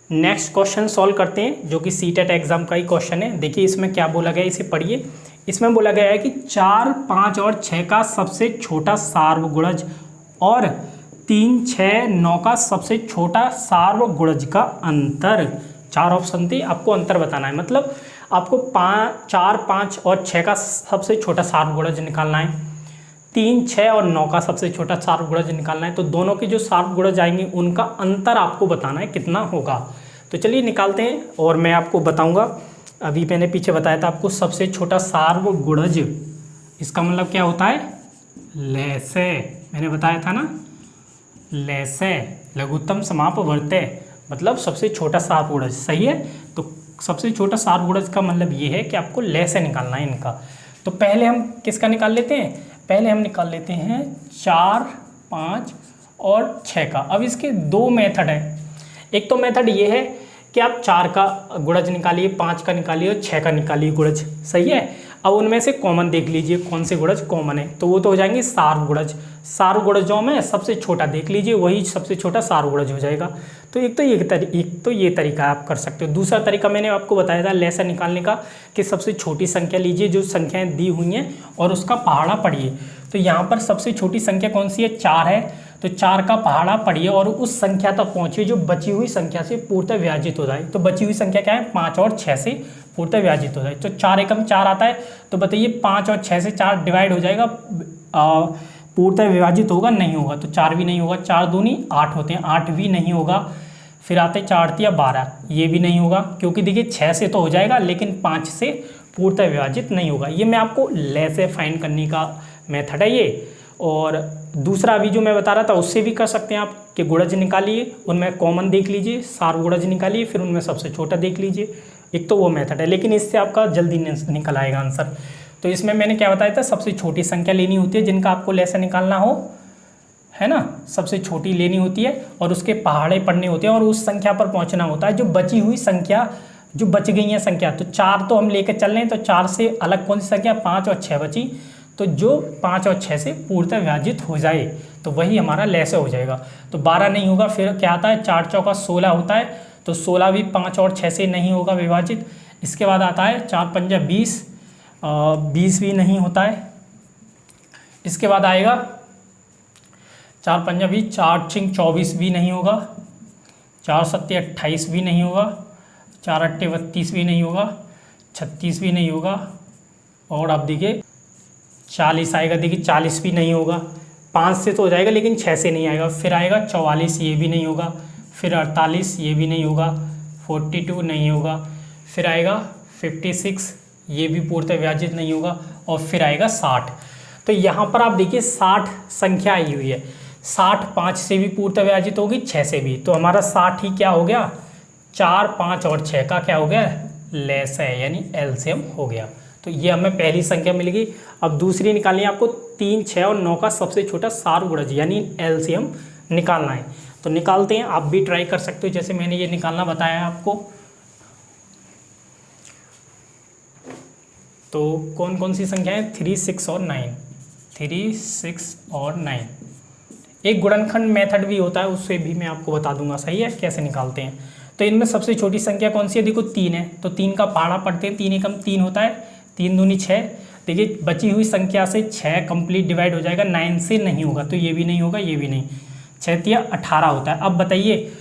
नेक्स्ट क्वेश्चन सॉल्व करते हैं, जो कि सीटेट एग्जाम का ही क्वेश्चन है। देखिए इसमें क्या बोला गया है, इसे पढ़िए। इसमें बोला गया है कि 4, 5 और 6 का सबसे छोटा सार्वगुणज और 3, 6, 9 का सबसे छोटा सार्वगुणज का अंतर। 4 ऑप्शन थे, आपको अंतर बताना है। मतलब आपको 4, 5 और 6 का सबसे छोटा सार्वगुणज निकालना है, 3, 6 और 9 का सबसे छोटा सार्वगुणज निकालना है। तो दोनों के जो सार्वगुणज आएंगे उनका अंतर आपको बताना है कितना होगा। तो चलिए निकालते हैं और मैं आपको बताऊंगा। अभी मैंने पीछे बताया था आपको सबसे छोटा सार्वगुणज, इसका मतलब क्या होता है, लैसे। मैंने बताया था ना, लैसे लघुत्तम समापवर्त्य, मतलब सबसे छोटा सार्वगुणज। सही है। तो सबसे छोटा सार्वगुणज का मतलब ये है कि आपको लैसे निकालना है इनका। तो पहले हम किसका निकाल लेते हैं, पहले हम निकाल लेते हैं 4, 5 और 6 का। अब इसके दो मेथड हैं। एक तो मेथड ये है कि आप 4 का गुणज निकालिए, 5 का निकालिए और 6 का निकालिए गुणज। सही है। अब उनमें से कॉमन देख लीजिए कौन से गुणज कॉमन है, तो वो तो हो जाएंगे सार्वगुणज। सार्वगुणजों में सबसे छोटा देख लीजिए, वही सबसे छोटा सार्वगुणज हो जाएगा। तो एक तो ये तरीका आप कर सकते हो। दूसरा तरीका मैंने आपको बताया था लैसा निकालने का, कि सबसे छोटी संख्या लीजिए जो संख्याएं दी हुई हैं और उसका पहाड़ा पढ़िए। तो यहाँ पर सबसे छोटी संख्या कौन सी है, 4 है। तो 4 का पहाड़ा पढ़िए और उस संख्या तक पहुँचिए जो बची हुई संख्या से पूर्णतः विभाजित हो जाए। तो बची हुई संख्या क्या है, 5 और 6 से पूर्णतः विभाजित हो जाए। तो 4 एकम 4 आता है। तो बताइए 5 और 6 से 4 डिवाइड हो जाएगा, पूर्णतः विभाजित होगा, नहीं होगा। तो 4 भी नहीं होगा, 4 दूनी 8 होते हैं, 8 भी नहीं होगा। फिर आते 4 या 12, ये भी नहीं होगा, क्योंकि देखिए 6 से तो हो जाएगा लेकिन 5 से पूर्णतः विभाजित नहीं होगा। ये मैं आपको लैसे फाइंड करने का मेथड है ये। और दूसरा अभी जो मैं बता रहा था उससे भी कर सकते हैं आप, कि गुणज निकालिए, उनमें कॉमन देख लीजिए, सार्वगुणज निकालिए, फिर उनमें सबसे छोटा देख लीजिए। एक तो वो मेथड है, लेकिन इससे आपका जल्दी निकल आएगा आंसर। तो इसमें मैंने क्या बताया था, सबसे छोटी संख्या लेनी होती है जिनका आपको लैसे निकालना हो, है ना, सबसे छोटी लेनी होती है और उसके पहाड़े पढ़ने होते हैं और उस संख्या पर पहुंचना होता है जो बची हुई संख्या, जो बच गई है संख्या। तो 4 तो हम लेकर चल रहे हैं, तो 4 से अलग कौन सी संख्या, 5 और 6 बची। तो जो 5 और 6 से पूर्णतः विभाजित हो जाए तो वही हमारा लैसे हो जाएगा। तो 12 नहीं होगा, फिर क्या आता है, 4 चौका 16 होता है। तो 16 भी 5 और 6 से नहीं होगा विभाजित। इसके बाद आता है 4 पंजा 20, 20 भी नहीं होता है। इसके बाद आएगा 4 पंजा 20, 4 छिंग 24 भी नहीं होगा, 4 सत्ते 28 भी नहीं होगा, 4 अट्टे 32 भी नहीं होगा, 36 भी नहीं होगा। और आप देखिए 40 आएगा, देखिए 40 भी नहीं होगा, 5 से तो हो जाएगा लेकिन 6 से नहीं आएगा। फिर आएगा 44, ये भी नहीं होगा। फिर 48, ये भी नहीं होगा। 42 नहीं होगा। फिर आएगा 56, ये भी पूर्णतः विभाजित नहीं होगा। और फिर आएगा 60। तो यहाँ पर आप देखिए 60 संख्या आई हुई है। 60 5 से भी पूर्णतः विभाजित होगी, 6 से भी। तो हमारा 60 ही क्या हो गया, 4, 5 और 6 का क्या हो गया, लेस है, यानी एलसीएम हो गया। तो ये हमें पहली संख्या मिल गई। अब दूसरी निकालनी है आपको, 3, 6 और 9 का सबसे छोटा सार्वगुणज यानी एलसीएम निकालना है। तो निकालते हैं, आप भी ट्राई कर सकते हो जैसे मैंने ये निकालना बताया है आपको। तो कौन कौन सी संख्या है, 3, 6 और 9, 3, 6 और 9। एक गुणनखंड मेथड भी होता है, उससे भी मैं आपको बता दूंगा, सही है, कैसे निकालते हैं। तो इनमें सबसे छोटी संख्या कौन सी है, देखो 3 है। तो 3 का पहाड़ा पढ़ते हैं, 3 एकम 3 होता है, 3 दूनी 6। देखिए बची हुई संख्या से 6 कंप्लीट डिवाइड हो जाएगा, 9 से नहीं होगा, तो ये भी नहीं होगा, ये भी नहीं। 6 तिया 18 होता है। अब बताइए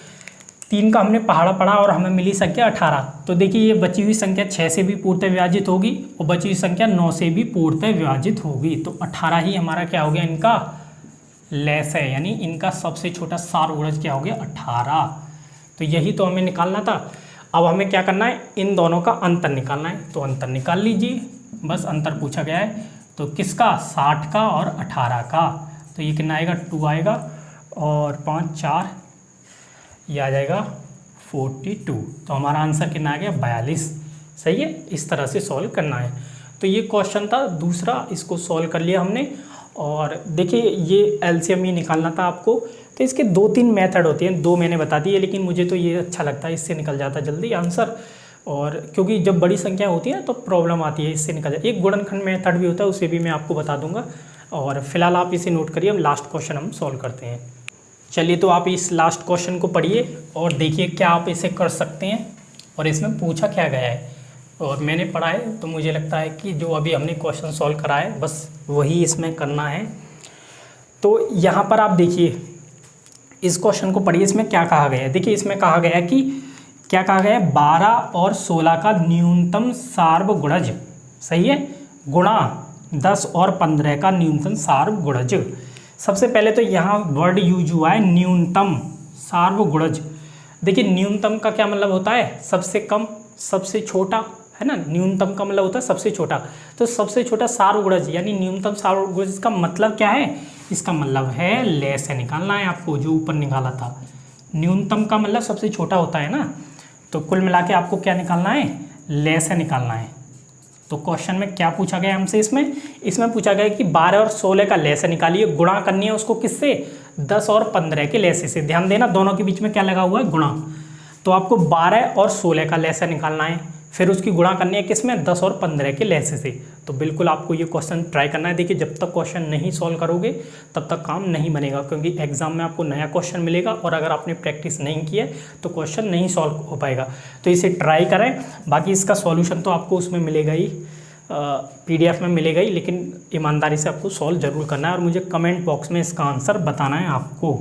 3 का हमने पहाड़ा पढ़ा और हमें मिली संख्या 18। तो देखिए ये बची हुई संख्या 6 से भी पूर्णतः विभाजित होगी और बची हुई संख्या 9 से भी पूर्णतः विभाजित होगी। तो 18 ही हमारा क्या हो गया, इनका लेस है, यानी इनका सबसे छोटा सार्वगुणज क्या हो गया, 18। तो यही तो हमें निकालना था। अब हमें क्या करना है, इन दोनों का अंतर निकालना है। तो अंतर निकाल लीजिए, बस अंतर पूछा गया है। तो किसका, 60 का और 18 का। तो ये कितना आएगा, 2 आएगा और 5, 4, ये आ जाएगा 42। तो हमारा आंसर कितना आ गया, 42। सही है, इस तरह से सॉल्व करना है। तो ये क्वेश्चन था दूसरा, इसको सॉल्व कर लिया हमने। और देखिए ये एलसीएम ही निकालना था आपको। तो इसके 2-3 मेथड होते हैं, 2 मैंने बता दिए, लेकिन मुझे तो ये अच्छा लगता है, इससे निकल जाता है जल्दी आंसर। और क्योंकि जब बड़ी संख्या होती है तो प्रॉब्लम आती है, इससे निकल जाए। एक गुणनखंड मेथड भी होता है, उसे भी मैं आपको बता दूंगा। और फिलहाल आप इसे नोट करिए, हम लास्ट क्वेश्चन हम सॉल्व करते हैं। चलिए तो आप इस लास्ट क्वेश्चन को पढ़िए और देखिए क्या आप इसे कर सकते हैं और इसमें पूछा क्या गया है। और मैंने पढ़ा है तो मुझे लगता है कि जो अभी हमने क्वेश्चन सॉल्व करा है बस वही इसमें करना है। तो यहाँ पर आप देखिए इस क्वेश्चन को पढ़िए, इसमें क्या कहा गया है। देखिए इसमें कहा गया है कि क्या कहा गया है, 12 और 16 का न्यूनतम सार्वगुणज, सही है, गुणा 10 और 15 का न्यूनतम सार्वगुणज। सबसे पहले तो यहाँ वर्ड यूज हुआ है न्यूनतम सार्वगुणज। देखिए न्यूनतम का क्या मतलब होता है, सबसे कम, सबसे छोटा, है ना। न्यूनतम का मतलब होता है सबसे छोटा। तो सबसे छोटा सार्वगुणज यानी न्यूनतम सार्वगुणज का मतलब क्या है, इसका मतलब है लेस है, निकालना है आपको, जो ऊपर निकाला था। न्यूनतम का मतलब सबसे छोटा होता है ना। तो कुल मिला के आपको क्या निकालना है, लेस है निकालना है। तो क्वेश्चन में क्या पूछा गया हमसे, इसमें पूछा गया कि 12 और 16 का लेस निकालिए, गुणा करनी है उसको किससे, 10 और 15 के लेसे से। ध्यान देना दोनों के बीच में क्या लगा हुआ है, गुणा। तो आपको 12 और 16 का लेस निकालना है, फिर उसकी गुणा करनी है किसमें, 10 और 15 के लेसे से। तो बिल्कुल आपको ये क्वेश्चन ट्राई करना है। देखिए जब तक क्वेश्चन नहीं सॉल्व करोगे तब तक काम नहीं बनेगा, क्योंकि एग्जाम में आपको नया क्वेश्चन मिलेगा और अगर आपने प्रैक्टिस नहीं की है तो क्वेश्चन नहीं सॉल्व हो पाएगा। तो इसे ट्राई करें। बाकी इसका सॉल्यूशन तो आपको उसमें मिलेगा ही, PDF में मिलेगा ही, लेकिन ईमानदारी से आपको सॉल्व जरूर करना है और मुझे कमेंट बॉक्स में इसका आंसर बताना है आपको।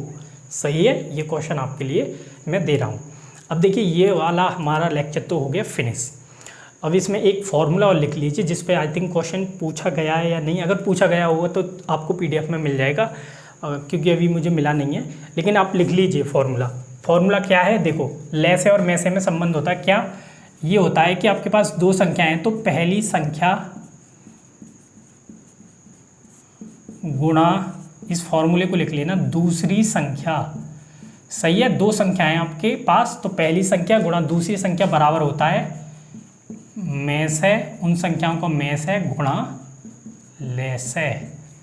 सही है, ये क्वेश्चन आपके लिए मैं दे रहा हूँ। अब देखिए ये वाला हमारा लेक्चर तो हो गया फिनिश। अब इसमें एक फॉर्मूला और लिख लीजिए जिस पे आई थिंक क्वेश्चन पूछा गया है या नहीं। अगर पूछा गया होगा तो आपको PDF में मिल जाएगा, क्योंकि अभी मुझे मिला नहीं है, लेकिन आप लिख लीजिए फॉर्मूला क्या है। देखो लेस और मैसे में संबंध होता है, क्या ये होता है कि आपके पास 2 संख्याएं हैं, तो पहली संख्या गुणा, इस फॉर्मूले को लिख लेना, दूसरी संख्या। सही है, 2 संख्याएं आपके पास, तो पहली संख्या गुणा दूसरी संख्या बराबर होता है मेस है, उन संख्याओं को मेस है गुणा लेस है।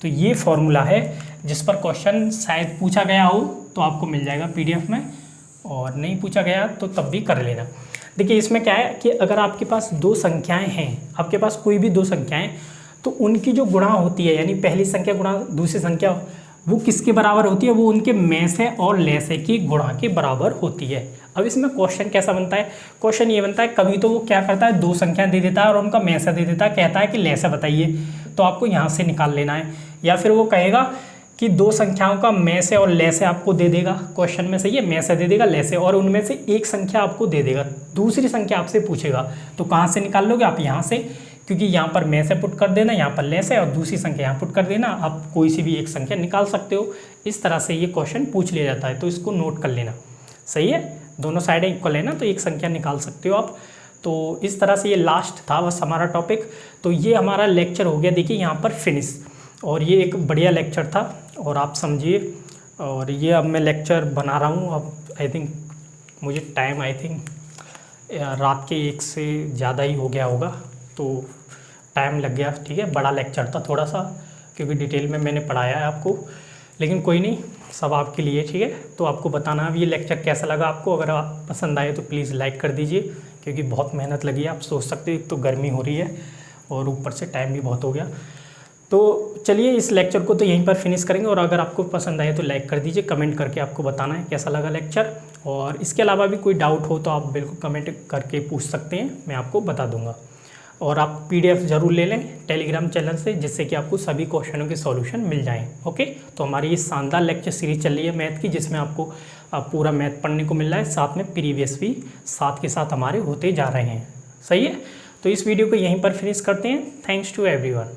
तो ये फॉर्मूला है जिस पर क्वेश्चन शायद पूछा गया हो तो आपको मिल जाएगा PDF में, और नहीं पूछा गया तो तब भी कर लेना। देखिए इसमें क्या है कि अगर आपके पास 2 संख्याएं हैं, आपके पास कोई भी 2 संख्याएं, तो उनकी जो गुणा होती है यानी पहली संख्या गुणा दूसरी संख्या, वो किसके बराबर होती है, वो उनके मेसे और लेसे की गुणा के बराबर होती है। अब इसमें क्वेश्चन कैसा बनता है, क्वेश्चन ये बनता है, कभी तो वो क्या करता है 2 संख्याएं दे देता है और उनका मेसा दे देता है, कहता है कि लेसा बताइए, तो आपको यहाँ से निकाल लेना है। या फिर वो कहेगा कि 2 संख्याओं का मेसे और लेसे आपको दे देगा, क्वेश्चन में सही है, मेसे दे देगा लेसे, और उनमें से एक संख्या आपको दे देगा, दूसरी संख्या आपसे पूछेगा, तो कहाँ से निकाल लोगे आप, यहाँ से क्योंकि यहाँ पर में से पुट कर देना, यहाँ पर लेस है और दूसरी संख्या यहाँ पुट कर देना, आप कोई सी भी एक संख्या निकाल सकते हो। इस तरह से ये क्वेश्चन पूछ लिया जाता है, तो इसको नोट कर लेना। सही है, दोनों साइडें इक्वल है ना, तो एक संख्या निकाल सकते हो आप। तो इस तरह से ये लास्ट था बस हमारा टॉपिक। तो ये हमारा लेक्चर हो गया देखिए यहाँ पर फिनिश, और ये एक बढ़िया लेक्चर था और आप समझिए। और ये अब मैं लेक्चर बना रहा हूँ, अब आई थिंक मुझे टाइम रात के 1 से ज़्यादा ही हो गया होगा, तो टाइम लग गया। ठीक है, बड़ा लेक्चर था थोड़ा सा, क्योंकि डिटेल में मैंने पढ़ाया है आपको, लेकिन कोई नहीं, सब आपके लिए। ठीक है, तो आपको बताना अब ये लेक्चर कैसा लगा आपको। अगर आप पसंद आए तो प्लीज़ लाइक कर दीजिए, क्योंकि बहुत मेहनत लगी है। आप सोच सकते हो, एक तो गर्मी हो रही है और ऊपर से टाइम भी बहुत हो गया। तो चलिए इस लेक्चर को तो यहीं पर फिनिश करेंगे, और अगर आपको पसंद आए तो लाइक कर दीजिए, कमेंट करके आपको बताना है कैसा लगा लेक्चर। और इसके अलावा भी कोई डाउट हो तो आप बिल्कुल कमेंट करके पूछ सकते हैं, मैं आपको बता दूंगा। और आप PDF ज़रूर ले लें टेलीग्राम चैनल से, जिससे कि आपको सभी क्वेश्चनों के सॉल्यूशन मिल जाएं। ओके, तो हमारी ये शानदार लेक्चर सीरीज चल रही है मैथ की, जिसमें आपको पूरा मैथ पढ़ने को मिल रहा है, साथ में प्रीवियस भी साथ के साथ हमारे होते जा रहे हैं। सही है, तो इस वीडियो को यहीं पर फिनिश करते हैं। Thanks to everyone.